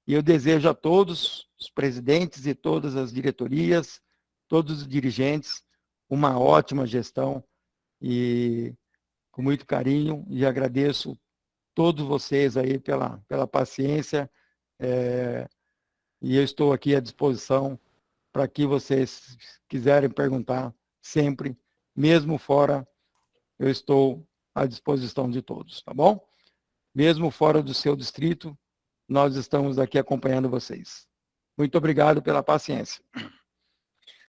E eu desejo a todos os presidentes e todas as diretorias, todos os dirigentes, uma ótima gestão e com muito carinho, e agradeço todos vocês aí pela paciência, e eu estou aqui à disposição para que vocês quiserem perguntar sempre, mesmo fora, eu estou à disposição de todos, tá bom? Mesmo fora do seu distrito, nós estamos aqui acompanhando vocês. Muito obrigado pela paciência.